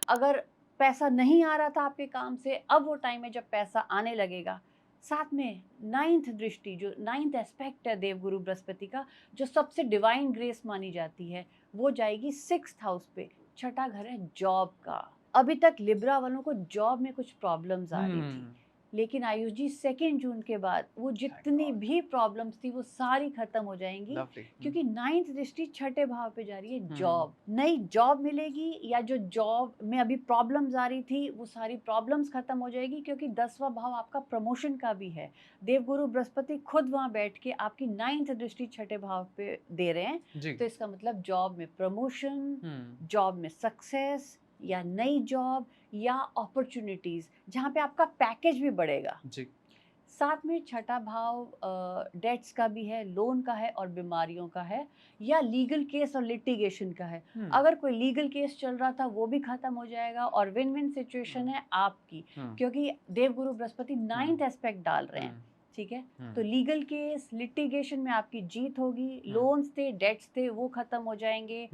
अगर पैसा नहीं आ रहा था आपके काम से, अब वो टाइम है जब पैसा आने लगेगा। साथ में 9th दृष्टि, जो 9th एस्पेक्ट है देवगुरु बृहस्पति का, जो सबसे डिवाइन ग्रेस मानी जाती है, वो जाएगी 6th हाउस पे। छठा घर है जॉब का। अभी तक लिब्रा वालों को जॉब में कुछ प्रॉब्लम्स आ रही थी, लेकिन आयुष जी 2nd जून के बाद वो जितनी भी प्रॉब्लम्स थी वो सारी खत्म हो जाएंगी, क्योंकि 9th दृष्टि छठे भाव पे जा रही है। जॉब, नई जॉब मिलेगी, या जो जॉब में अभी प्रॉब्लम्स आ रही थी वो सारी प्रॉब्लम्स खत्म हो जाएगी, क्योंकि 10वां भाव आपका प्रमोशन का भी है। देवगुरु बृहस्पति खुद वहां बैठ के आपकी 9th दृष्टि छठे भाव पे दे रहे हैं। तो इसका मतलब जॉब में प्रमोशन, जॉब में सक्सेस, या नई जॉब, या अपॉर्चुनिटीज जहाँ पे आपका पैकेज भी बढ़ेगा जी। साथ में छठा भाव डेट्स का भी है, लोन का है और बीमारियों का है, या लीगल केस और लिटिगेशन का है। अगर कोई लीगल केस चल रहा था वो भी खत्म हो जाएगा, और विन विन सिचुएशन है आपकी, क्योंकि देवगुरु बृहस्पति 9th एस्पेक्ट डाल रहे हैं। ठीक है। तो लीगल केस, लिटिगेशन में आपकी जीत होगी, लोन्स थे, डेट्स थे, वो खत्म हो जाएंगे,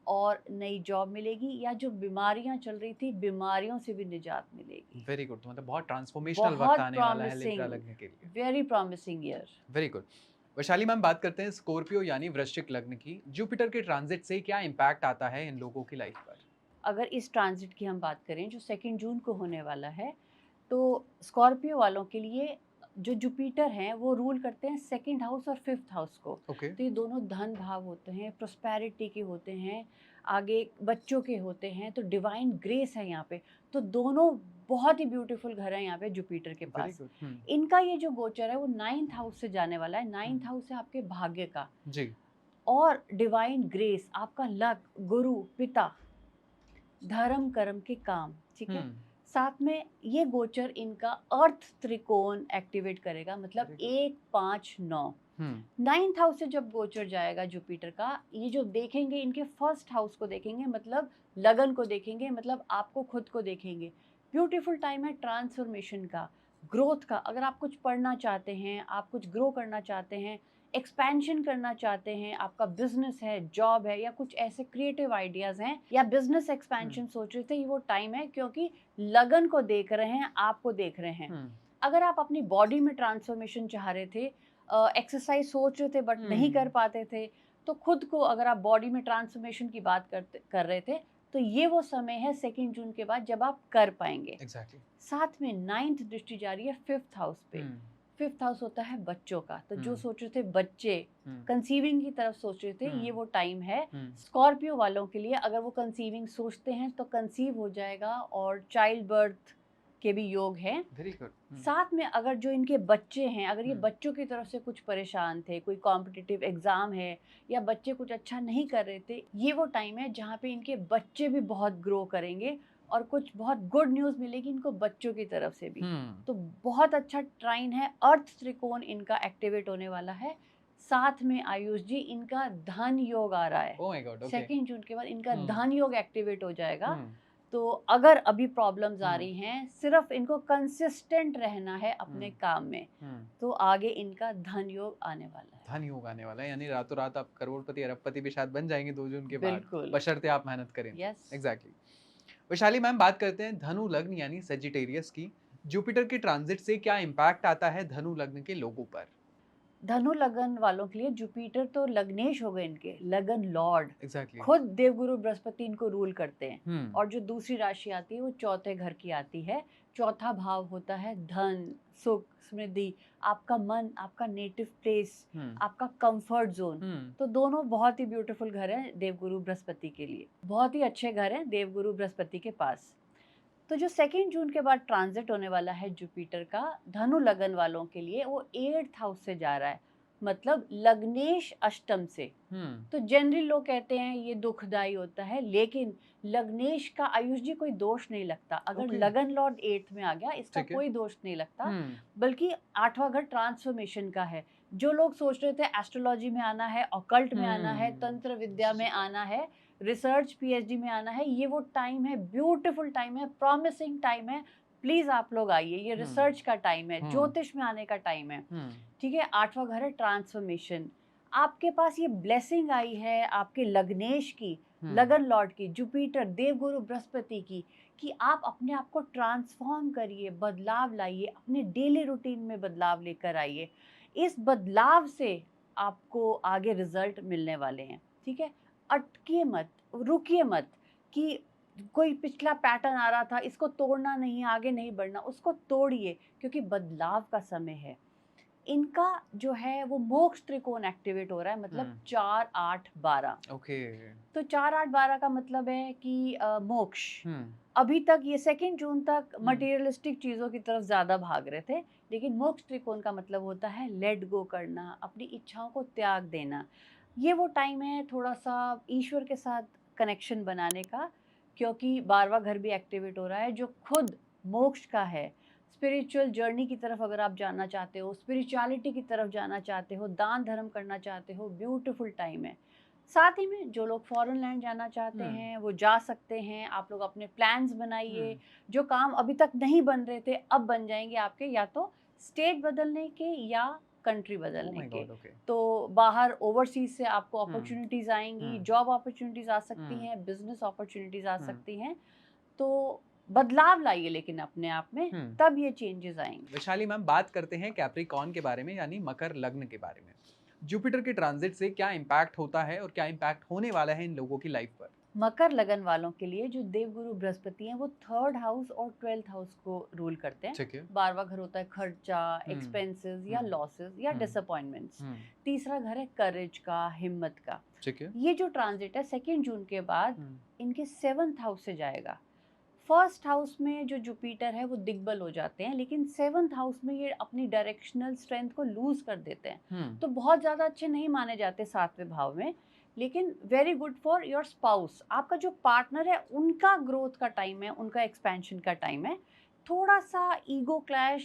और नई जॉब मिलेगी, या जो बीमारियां चल रही थी बीमारियों से भी निजात मिलेगी। Very good. तो मतलब बहुत ट्रांसफॉर्मेशनल वक्त आने वाला है लिब्रा लग्न के लिए। Very promising year. Very good. Vaishali ma'am, बात करते हैं स्कॉर्पियो यानी वृश्चिक लग्न की। जुपिटर के ट्रांजिट से क्या इम्पैक्ट आता है इन लोगों की लाइफ पर? अगर इस ट्रांजिट की हम बात करें जो 2nd जून को होने वाला है, तो स्कॉर्पियो वालों के लिए जो जुपिटर हैं वो रूल करते हैं 2nd हाउस और 5th हाउस को। तो ये दोनों धन भाव होते हैं, प्रोस्पेरिटी के होते हैं, आगे बच्चों के होते हैं, तो डिवाइन ग्रेस है यहाँ पे। तो दोनों बहुत ही ब्यूटीफुल घर है यहाँ पे जुपिटर के पास। इनका ये जो गोचर है वो 9th हाउस से जाने वाला है। 9th हाउस है आपके भाग्य का जी, और डिवाइन ग्रेस, आपका लक, गुरु, पिता, धर्म, कर्म के काम। ठीक है। साथ में ये गोचर इनका अर्थ त्रिकोण एक्टिवेट करेगा, मतलब 1, 5, 9। 9th हाउस से जब गोचर जाएगा जुपिटर का, ये जो देखेंगे इनके 1st हाउस को देखेंगे, मतलब लगन को देखेंगे, मतलब आपको खुद को देखेंगे। ब्यूटीफुल टाइम है ट्रांसफॉर्मेशन का, ग्रोथ का। अगर आप कुछ पढ़ना चाहते हैं, आप कुछ ग्रो करना चाहते हैं, एक्सपेंशन करना चाहते हैं, आपका बिजनेस है, जॉब है, या कुछ ऐसे क्रिएटिव आइडियाज हैं, या बिजनेस एक्सपेंशन सोच रहे थे, ये वो टाइम है, क्योंकि लगन को देख रहे हैं, आपको देख रहे हैं। अगर आप अपनी बॉडी में ट्रांसफॉर्मेशन चाह रहे थे, एक्सरसाइज सोच रहे थे बट नहीं कर पाते थे, तो खुद को अगर आप बॉडी में ट्रांसफॉर्मेशन की बात कर रहे थे, तो ये वो समय है 2nd जून के बाद जब आप कर पाएंगे। exactly. साथ में 9th दृष्टि जा रही है 5th हाउस पे। 5th हाउस होता है बच्चों का। तो जो सोच रहे थे बच्चे, कंसीविंग की तरफ सोच रहे थे, ये वो टाइम है स्कॉर्पियो वालों के लिए। अगर वो कंसीविंग सोचते हैं तो कंसीव हो जाएगा, और चाइल्ड बर्थ के भी योग हैं। Very good. साथ में अगर जो इनके बच्चे हैं, अगर ये बच्चों की तरफ से कुछ परेशान थे, कोई कॉम्पिटिटिव एग्जाम है, या बच्चे कुछ अच्छा नहीं कर रहे थे, ये वो टाइम है जहाँ पे इनके बच्चे भी बहुत ग्रो करेंगे, और कुछ बहुत गुड न्यूज़ मिलेगी इनको बच्चों की तरफ से भी। तो बहुत अच्छा ट्राइन है, अर्थ त्रिकोण इनका एक्टिवेट होने वाला है साथ में आयुष जी इनका धन योग आ रहा है। Oh my God, okay. 2 जून के बाद इनका हम्म। धन योग एक्टिवेट हो जाएगा। हम्म। तो अगर अभी प्रॉब्लम्स आ हम्म। रही हैं, सिर्फ इनको कंसिस्टेंट रहना है अपने काम में, तो आगे इनका धन योग आने वाला है। धन योग आने वाला है, यानी रातों रात आप करोड़पति अरबपति भी शायद बन जाएंगे 2 जून के बाद, बिल्कुल। बशर्ते आप मेहनत करें। यस। एग्जैक्टली। वैशाली मैम, बात करते हैं धनु लग्न यानी सेजिटेरियस की। जुपिटर के ट्रांजिट से क्या इम्पैक्ट आता है धनु लग्न के लोगों पर? धनु लगन वालों के लिए जुपिटर तो लग्नेश हो गए, इनके लगन लॉर्ड। एग्जैक्टली। खुद देवगुरु बृहस्पति इनको रूल करते हैं। हम्म। और जो दूसरी राशि आती है वो चौथे घर की आती है। चौथा भाव होता है धन, सुख, समृद्धि, आपका मन, आपका नेटिव प्लेस, आपका कंफर्ट जोन। तो दोनों बहुत ही ब्यूटीफुल घर हैं देवगुरु बृहस्पति के लिए, बहुत ही अच्छे घर हैं देवगुरु बृहस्पति के पास। तो जो 2 जून के बाद ट्रांजिट होने वाला है जुपिटर का धनु लगन वालों के लिए, वो 8th हाउस से जा रहा है, मतलब लग्नेश अष्टम से। तो जनरली लोग कहते हैं ये दुखदाई होता है, लेकिन लग्नेश का आयुष जी कोई दोष नहीं लगता। अगर Okay. लगन लॉर्ड 8th में आ गया, इसका ठीक है। कोई दोष नहीं लगता, हम्म। बल्कि 8वां घर ट्रांसफॉर्मेशन का है। जो लोग सोच रहे थे एस्ट्रोलॉजी में आना है, ऑकल्ट में आना है, तंत्र विद्या में आना है, रिसर्च पीएचडी में आना है, ये वो टाइम है, ब्यूटीफुल टाइम है, प्रॉमिसिंग टाइम है। प्लीज आप लोग आइए, ये रिसर्च का टाइम है, ज्योतिष में आने का टाइम है। ठीक है। 8वां घर है ट्रांसफॉर्मेशन। आपके पास ये ब्लेसिंग आई है आपके लग्नेश की, लगन लॉर्ड की, जुपिटर देवगुरु बृहस्पति की, कि आप अपने आप को ट्रांसफॉर्म करिए, बदलाव लाइए, अपने डेली रूटीन में बदलाव लेकर आइए। इस बदलाव से आपको आगे रिजल्ट मिलने वाले हैं। ठीक है। अटकिए मत, रुकिए मत कि कोई पिछला पैटर्न आ रहा था, इसको तोड़ना नहीं, आगे नहीं बढ़ना, उसको तोड़िए, क्योंकि बदलाव का समय है। इनका जो है वो मोक्ष त्रिकोण एक्टिवेट हो रहा है, मतलब 4, 8, 12। ओके। तो 4, 8, 12 का मतलब है कि मोक्ष। अभी तक ये 2 जून तक मटेरियलिस्टिक चीजों की तरफ ज्यादा भाग रहे थे, लेकिन मोक्ष त्रिकोण का मतलब होता है लेट गो करना, अपनी इच्छाओं को त्याग देना। ये वो टाइम है थोड़ा सा ईश्वर के साथ कनेक्शन बनाने का, क्योंकि 12वां घर भी एक्टिवेट हो रहा है, जो खुद मोक्ष का है। स्पिरिचुअल जर्नी की तरफ अगर आप जाना चाहते हो, स्पिरिचुअलिटी की तरफ जाना चाहते हो, दान धर्म करना चाहते हो, ब्यूटीफुल टाइम है। साथ ही में जो लोग फॉरेन लैंड जाना चाहते हैं वो जा सकते हैं। आप लोग अपने प्लान्स बनाइए, जो काम अभी तक नहीं बन रहे थे अब बन जाएंगे आपके, या तो स्टेट बदलने के या कंट्री बदलने के। तो बाहर ओवरसीज से आपको अपॉर्चुनिटीज आएंगी, जॉब अपॉर्चुनिटीज आ सकती हैं, बिजनेस अपॉर्चुनिटीज आ सकती हैं। तो बदलाव लाइए लेकिन अपने आप में, तब ये चेंजेस आएंगे। वैशाली मैम, बात करते हैं कैप्रिकॉर्न के बारे में, यानी मकर लग्न के बारे में। जुपिटर के ट्रांजिट से क्या इम्पैक्ट होता है और क्या इम्पैक्ट होने वाला है इन लोगों की लाइफ पर? मकर लगन वालों के लिए जो देवगुरु बृहस्पति हैं, वो 3rd हाउस और 12th हाउस को रूल करते हैं। 12वां घर होता है खर्चा, एक्सपेंसेस या लॉसेस या डिसअपॉइंटमेंट्स। तीसरा घर है करेज का, हिम्मत का। ये जो ट्रांजिट है 2 जून के बाद इनके 7th हाउस से जाएगा। 1st हाउस में जो जुपिटर है वो दिग्बल हो जाते हैं, लेकिन 7th हाउस में ये अपनी डायरेक्शनल स्ट्रेंथ को लूज कर देते हैं। तो बहुत ज्यादा अच्छे नहीं माने जाते 7वें भाव में, लेकिन very good for your spouse. आपका जो पार्टनर है उनका ग्रोथ का टाइम है, उनका एक्सपेंशन का टाइम है। थोड़ा सा ईगो क्लैश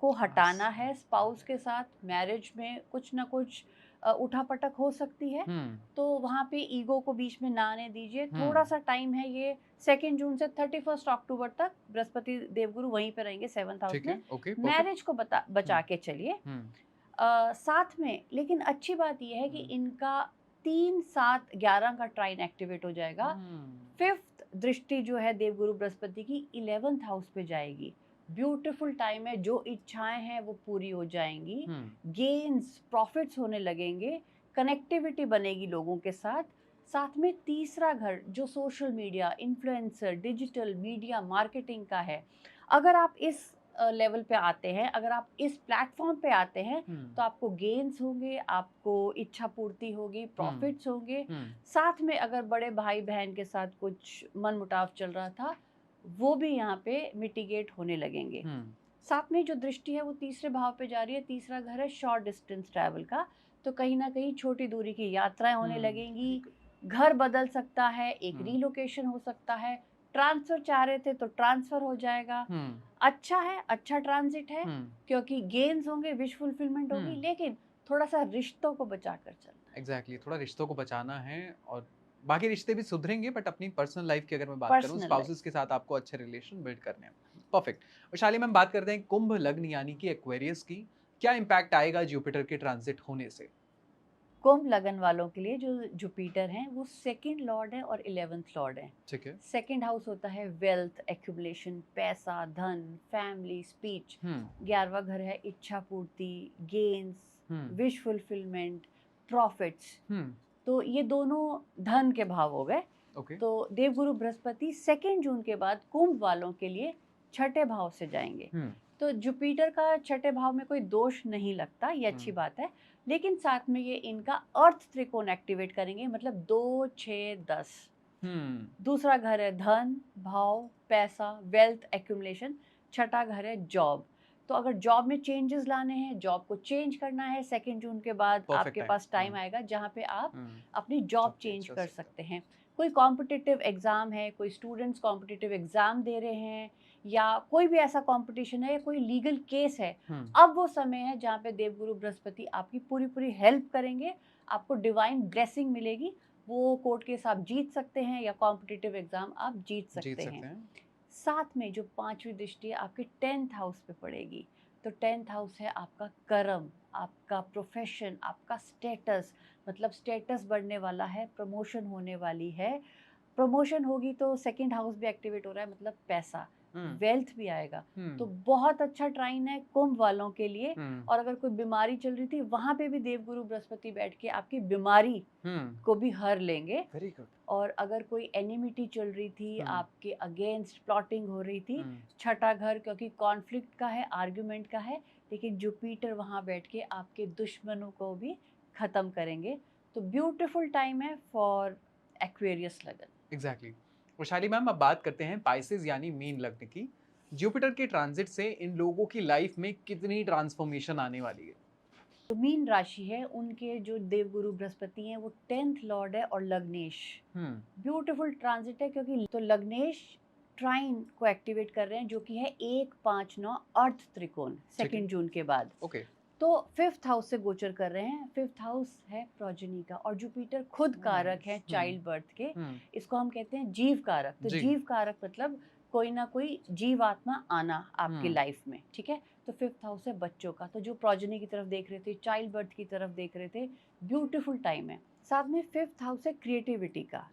को हटाना है स्पाउस के साथ। मैरिज में कुछ ना कुछ उठापटक हो सकती है, तो वहाँ पे ईगो को बीच में ना आने दीजिए। थोड़ा सा टाइम है ये 2 जून से 31 अक्टूबर तक। बृहस्पति देवगुरु वहीं पे रहेंगे 7th हाउस में। मैरिज को बचा के चलिए साथ में। लेकिन अच्छी बात यह है कि इनका 3, 7, 11 का ट्राइन एक्टिवेट हो जाएगा। 5th दृष्टि जो है देवगुरु बृहस्पति की 11th हाउस पे जाएगी। ब्यूटीफुल टाइम है, जो इच्छाएं हैं वो पूरी हो जाएंगी, गेन्स, प्रॉफिट्स होने लगेंगे, कनेक्टिविटी बनेगी लोगों के साथ। साथ में तीसरा घर जो social media, influencer, digital media marketing का है, अगर आप इस लेवल पे आते हैं, अगर आप इस प्लेटफॉर्म पे आते हैं, तो आपको गेन्स होंगे, आपको इच्छा पूर्ति होगी, प्रॉफिट्स होंगे। साथ में अगर बड़े भाई बहन के साथ कुछ मनमुटाव चल रहा था, वो भी यहाँ पे मिटिगेट होने लगेंगे। साथ में जो दृष्टि है वो तीसरे भाव पे जा रही है। तीसरा घर है शॉर्ट डिस्टेंस ट्रैवल का, तो कहीं ना कहीं छोटी दूरी की यात्राएं होने लगेंगी। घर बदल सकता है, एक रीलोकेशन हो सकता है, ट्रांसफर चाह रहे थे तो ट्रांसफर हो जाएगा। अच्छा है, अच्छा ट्रांजिट है, क्योंकि गेन्स होंगे, विश फुलफिलमेंट होगी, लेकिन थोड़ा सा रिश्तों को बचा कर चलना है। एग्जैक्टली थोड़ा रिश्तों को बचाना है, और बाकी रिश्ते भी सुधरेंगे, बट अपनी पर्सनल लाइफ की अगर मैं बात करूँ, पर्सनल स्पाउसेस के साथ आपको अच्छे रिलेशन बिल्ड करने हैं। परफेक्ट। और शाली मैम, बात करते हैं कुंभ लग्न यानी कि एक्वेरियस की, क्या इम्पैक्ट आएगा जुपिटर के ट्रांजिट होने से? कुंभ लगन वालों के लिए जो जुपिटर हैं वो सेकंड लॉर्ड है और 11th लॉर्ड है। ठीक है। सेकंड हाउस होता है वेल्थ, एक्यूमुलेशन, पैसा, धन, फैमिली, स्पीच। 11वां घर है इच्छा पूर्ति, गेन्स, विश फुलफिलमेंट, प्रॉफिट्स। तो ये दोनों धन के भाव हो गए। ओके। तो देवगुरु बृहस्पति 2 जून के बाद कुंभ वालों के लिए छठे भाव से जाएंगे। तो जुपिटर का छठे भाव में कोई दोष नहीं लगता, ये अच्छी बात है। लेकिन साथ में ये इनका अर्थ त्रिकोण एक्टिवेट करेंगे, मतलब 2, 6, 10। दूसरा घर है धन, भाव, पैसा, वेल्थ, एक्यूमुलेशन। छठा घर है जॉब। तो अगर जॉब में चेंजेस लाने हैं, जॉब को चेंज करना है, 2 जून के बाद आपके पास टाइम आएगा जहाँ पे आप अपनी जॉब चेंज कर सकते हैं। कोई कॉम्पिटिटिव एग्जाम है, कोई स्टूडेंट्स कॉम्पिटिटिव एग्जाम दे रहे हैं, या कोई भी ऐसा कंपटीशन है या कोई लीगल केस है, अब वो समय है जहाँ पे देवगुरु बृहस्पति आपकी पूरी पूरी हेल्प करेंगे, आपको डिवाइन ब्लेसिंग मिलेगी। वो कोर्ट केस आप जीत सकते हैं या कॉम्पिटिटिव एग्जाम आप जीत सकते हैं। साथ में जो 5वीं दृष्टि है आपके 10th हाउस पे पड़ेगी। तो 10th हाउस है आपका कर्म, आपका प्रोफेशन, आपका स्टेटस, मतलब स्टेटस बढ़ने वाला है, प्रमोशन होने वाली है। प्रमोशन होगी तो सेकंड हाउस भी एक्टिवेट हो रहा है, मतलब पैसा, वेल्थ भी आएगा। तो बहुत अच्छा ट्राइन है कुंभ वालों के लिए। और अगर कोई बीमारी चल रही थी, वहां पे भी देवगुरु बृहस्पति बैठ के आपकी बीमारी को भी हर लेंगे। Very good. और अगर कोई एनिमिटी चल रही थी, आपके अगेंस्ट प्लॉटिंग हो रही थी, छठा घर क्योंकि कॉन्फ्लिक्ट का है, आर्ग्यूमेंट का है, लेकिन जुपिटर वहां बैठ के आपके दुश्मनों को भी खत्म करेंगे। तो ब्यूटीफुल टाइम है फॉर एक्वेरियस लगन। एग्जैक्टली। वैशाली मैम, अब बात करते हैं पाइसेस यानी मीन लग्न की। जुपिटर के ट्रांजिट से इन लोगों की लाइफ में कितनी ट्रांसफॉर्मेशन आने वाली है? तो मीन राशि है, उनके जो देवगुरु बृहस्पति हैं वो 10th लॉर्ड है और लग्नेश। ब्यूटीफुल ट्रांजिट है, क्योंकि तो लग्नेश ट्राइन को एक्टिवेट कर रहे हैं, जो कि है 1, 5, 9 अर्थ त्रिकोण 2 जून के बाद। ओके। तो 5th हाउस से गोचर कर रहे हैं। 5th हाउस है प्रोजेनी का, और जुपिटर खुद कारक है चाइल्ड बर्थ के। इसको हम कहते हैं जीव कारक। तो जीव कारक मतलब कोई ना कोई जीवात्मा आना आपकी लाइफ में, ठीक है। तो 5th हाउस है बच्चों का। तो जो प्रोजेनी की तरफ देख रहे थे, चाइल्ड बर्थ की तरफ देख रहे थे, ब्यूटीफुल टाइम है। साथ में 5th हाउस है क्रिएटिविटी का,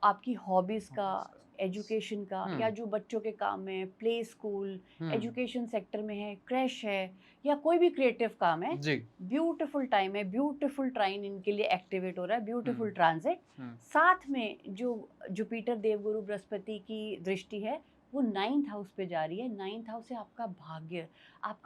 आपकी हॉबीज का, एजुकेशन का, या जो बच्चों के काम में, प्ले स्कूल, एजुकेशन सेक्टर में है, क्रैश है, या कोई भी क्रिएटिव काम है। ब्यूटीफुल टाइम है, ब्यूटीफुल ट्राइन इनके लिए एक्टिवेट हो रहा है, ब्यूटीफुल ट्रांजिट। साथ में जो जुपिटर देवगुरु बृहस्पति की दृष्टि है वो 9th हाउस पे जा रही है। 9th हाउस से आपका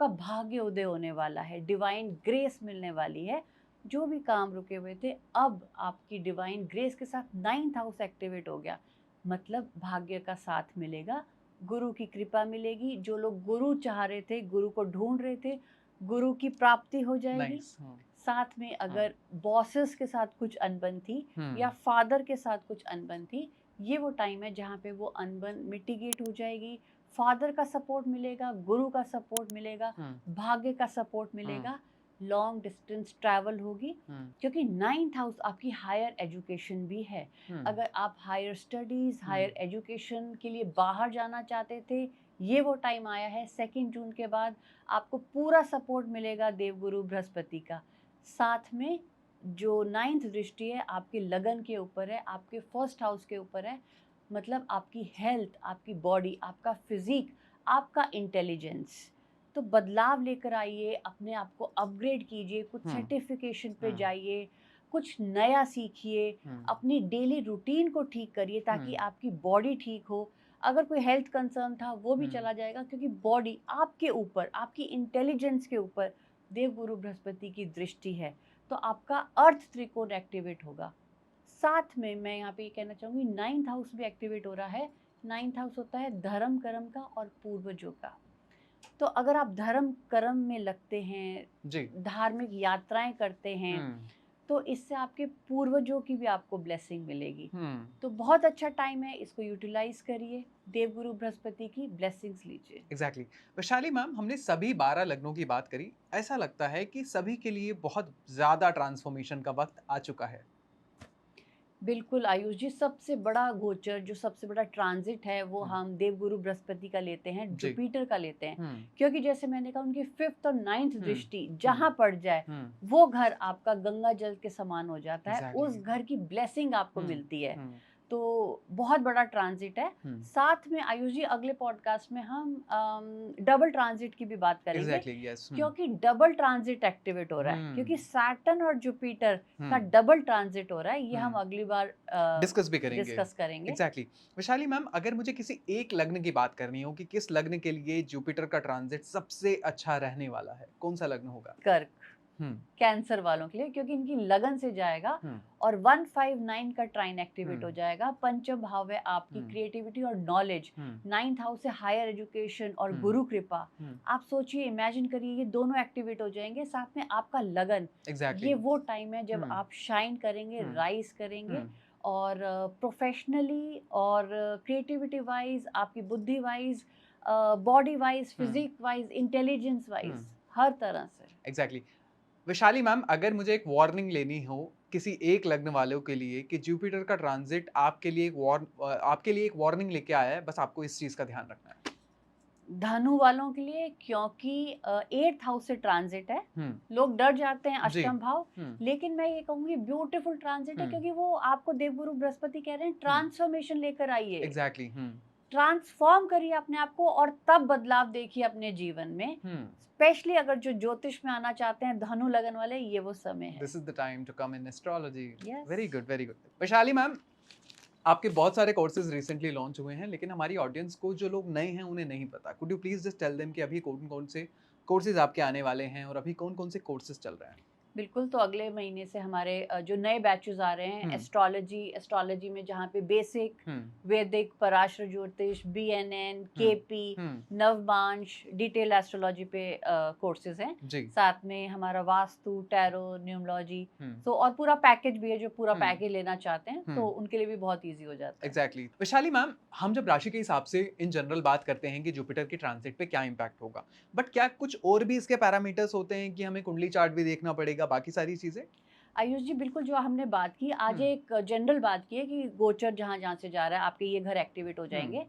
भाग्य उदय होने वाला है, डिवाइन ग्रेस मिलने वाली है। जो भी काम रुके हुए थे, अब आपकी डिवाइन ग्रेस के साथ 9th हाउस एक्टिवेट हो गया, मतलब भाग्य का साथ मिलेगा, गुरु की कृपा मिलेगी। जो लोग गुरु चाह रहे थे, गुरु को ढूंढ रहे थे, गुरु की प्राप्ति हो जाएगी। साथ में अगर बॉसेस के साथ कुछ अनबन थी या फादर के साथ कुछ अनबन थी, ये वो टाइम है जहाँ पे वो अनबन मिटिगेट हो जाएगी। फादर का सपोर्ट मिलेगा, गुरु का सपोर्ट मिलेगा, भाग्य का सपोर्ट मिलेगा, लॉन्ग डिस्टेंस ट्रैवल होगी। क्योंकि 9th हाउस आपकी हायर एजुकेशन भी है। अगर आप हायर स्टडीज, हायर एजुकेशन के लिए बाहर जाना चाहते थे, ये वो टाइम आया है। 2 जून के बाद आपको पूरा सपोर्ट मिलेगा देवगुरु बृहस्पति का। साथ में जो 9th दृष्टि है आपके लगन के ऊपर है, आपके 1st हाउस के ऊपर है, मतलब आपकी हेल्थ, आपकी बॉडी, आपका फिजिक, आपका इंटेलिजेंस। तो बदलाव लेकर आइए, अपने आप को अपग्रेड कीजिए, कुछ सर्टिफिकेशन पे जाइए, कुछ नया सीखिए, अपनी डेली रूटीन को ठीक करिए ताकि आपकी बॉडी ठीक हो। अगर कोई हेल्थ कंसर्न था वो भी चला जाएगा, क्योंकि बॉडी आपके ऊपर, आपकी इंटेलिजेंस के ऊपर देवगुरु बृहस्पति की दृष्टि है। तो आपका अर्थ त्रिकोण एक्टिवेट होगा। साथ में मैं यहाँ पे ये कहना चाहूँगी, 9th हाउस भी एक्टिवेट हो रहा है। 9th हाउस होता है धर्म कर्म का और पूर्वजों का। तो अगर आप धर्म कर्म में लगते हैं, धार्मिक यात्राएं करते हैं, तो तो इससे आपके पूर्वजों की भी आपको ब्लेसिंग मिलेगी। हम्म। तो बहुत अच्छा टाइम है, इसको यूटिलाइज करिए, देवगुरु बृहस्पति की ब्लेसिंग्स लीजिए। एग्जैक्टली। वैशाली मैम, हमने सभी 12 लग्नों की बात करी। ऐसा लगता है कि सभी के लिए बहुत ज्यादा ट्रांसफॉर्मेशन का वक्त आ चुका है। बिल्कुल आयुष जी, सबसे बड़ा गोचर, जो सबसे बड़ा ट्रांजिट है, वो हम्म। हम देवगुरु बृहस्पति का लेते हैं, जी। जुपिटर का लेते हैं। हम्म। क्योंकि जैसे मैंने कहा, उनकी 5th और 9th हम्म। दृष्टि जहां पड़ जाए, हम्म। वो घर आपका गंगा जल के समान हो जाता है, उस एग्जैक्टली। घर की ब्लेसिंग आपको हम्म। मिलती है। हम्म। तो बहुत बड़ा ट्रांजिट है। हम्म। साथ में आयुष जी, अगले पॉडकास्ट में हम डबल ट्रांजिट की भी बात करेंगे। Exactly, yes. क्योंकि डबल ट्रांजिट एक्टिवेट हो रहा है, क्योंकि सैटर्न और जुपिटर का डबल ट्रांजिट हो रहा है, ये हम अगली बार डिस्कस भी करेंगे। डिस्कस करेंगे। एग्जैक्टली। वैशाली मैम, अगर मुझे किसी एक लग्न की बात करनी हो कि किस लग्न के लिए जुपिटर का ट्रांजिट सबसे अच्छा रहने वाला है, कौन सा लग्न होगा? कर्क, हम्म। कैंसर वालों के लिए, क्योंकि इनकी लगन से जाएगा हम्म। और 159 का ट्राइन एक्टिवेट हो हम्म। जाएगा। पंचम भाव है आपकी हम्म। क्रिएटिविटी और नॉलेज, हम्म। 9th हाउस से हायर एजुकेशन और हम्म। गुरु कृपा। हम्म। आप सोचिए, इमेजिन करिए, ये दोनों एक्टिवेट हो जाएंगे, साथ में आपका लगन। एग्जैक्टली। ये वो टाइम है जब हम्म। आप शाइन करेंगे, हम्म। राइज करेंगे, हम्म। और प्रोफेशनली और क्रिएटिविटी वाइज, आपकी बुद्धि wise, body wise, physique wise, intelligence wise, हर तरह से। एग्जैक्टली। वैशाली मैम, अगर मुझे एक वार्निंग लेनी हो किसी एक लग्न वालों के लिए कि जुपिटर का ट्रांजिट आपके लिए एक वार्निंग लेके आया है, बस आपको इस चीज का ध्यान रखना है। धनु वालों के लिए, क्योंकि 8th हाउस से ट्रांजिट है, लोग डर जाते हैं जी। अष्टम भाव। लेकिन मैं ये कहूंगी ब्यूटीफुल ट्रांजिट है, क्योंकि वो आपको देवगुरु बृहस्पति कह रहे हैं, ट्रांसफॉर्मेशन लेकर आइए, एग्जैक्टली। ट्रांसफॉर्म करिए अपने आप को, और तब बदलाव देखिए अपने जीवन में। स्पेशली अगर जो ज्योतिष में आना चाहते हैं, धनु लगन वाले, ये वो समय है। This is the time to come in astrology. Yes. Very good, very good. Vaishali ma'am, आपके बहुत सारे कोर्सेज रिसेंटली लॉन्च हुए हैं, लेकिन हमारी ऑडियंस को, जो लोग नए हैं, उन्हें नहीं पता। Could you please just tell them कि अभी कौन कौन से कोर्सेज आपके आने वाले हैं और अभी कौन कौन से कोर्सेज चल रहे हैं? बिल्कुल, तो अगले महीने से हमारे जो नए बैचेस आ रहे हैं, एस्ट्रोलॉजी में, जहाँ पे बेसिक, वैदिक, पराशर ज्योतिष, BNN, KP, नवमांश, डिटेल एस्ट्रोलॉजी पे कोर्सेज हैं। साथ में हमारा वास्तु, टैरो, न्यूमरोलॉजी, तो और पूरा पैकेज भी है। जो पूरा पैकेज लेना चाहते हैं, तो उनके लिए भी बहुत ईजी हो जाता है। एग्जैक्टली। वैशाली मैम, हम जब राशि के हिसाब से इन जनरल बात करते हैं कि जुपिटर के ट्रांजिट पे क्या इम्पैक्ट होगा, बट क्या कुछ और भी इसके पैरामीटर्स होते हैं कि हमें कुंडली चार्ट भी देखना पड़ेगा, बाकी सारी चीजें? आयुष जी, बिल्कुल, जो हमने बात की आज, एक जनरल बात की है कि गोचर जहाँ जहाँ से जा रहा है, आपके ये घर एक्टिवेट हो जाएंगे।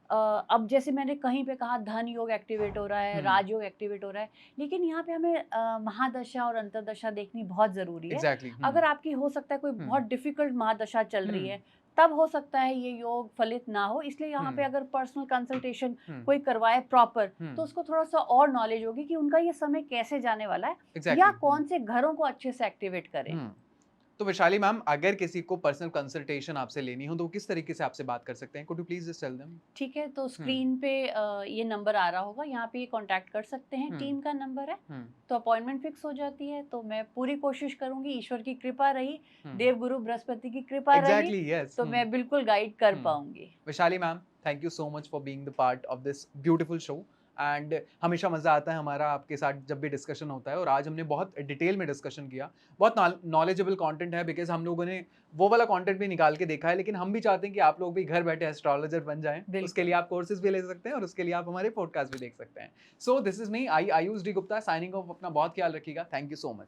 अब जैसे मैंने कहीं पे कहा, धन योग एक्टिवेट हो रहा है, राजयोग एक्टिवेट हो रहा है, लेकिन यहाँ पे हमें महादशा और अंतरदशा देखनी बहुत जरूरी है। एग्जैक्टली। अगर आपकी हो सकता है कोई बहुत डिफिकल्ट महादशा चल रही है, तब हो सकता है ये योग फलित ना हो। इसलिए यहाँ पे अगर पर्सनल कंसल्टेशन कोई करवाए प्रॉपर, तो उसको थोड़ा सा और नॉलेज होगी कि उनका ये समय कैसे जाने वाला है, या कौन से घरों को अच्छे से एक्टिवेट करें। तो वैशाली मैम, अगर किसी को पर्सनल कंसल्टेशन आपसे लेनी हो, तो किस तरीके से आपसे बात कर सकते हैं? Could you please just tell them? ठीक है, तो स्क्रीन पे ये नंबर आ रहा होगा, यहाँ पे कांटेक्ट कर सकते हैं। टीम का नंबर है, तो अपॉइंटमेंट फिक्स हो जाती है। तो मैं पूरी कोशिश करूंगी, ईश्वर की कृपा रही, देवगुरु बृहस्पति की कृपा रही, तो मैं बिल्कुल गाइड कर पाऊंगी। Vaishali ma'am, thank you so much for being the part of this beautiful show. And हमेशा मज़ा आता है हमारा आपके साथ जब भी डिस्कशन होता है, और आज हमने बहुत डिटेल में डिस्कशन किया। बहुत नॉलेजेबल कंटेंट है, बिकॉज हम लोगों ने वो वाला कंटेंट भी निकाल के देखा है, लेकिन हम भी चाहते हैं कि आप लोग भी घर बैठे एस्ट्रोलॉजर बन जाएं। उसके लिए आप कोर्सेज भी ले सकते हैं और उसके लिए आप हमारे पॉडकास्ट भी देख सकते हैं। So this is me, Ayush D Gupta, signing off. अपना बहुत ख्याल रखिएगा। Thank you so much.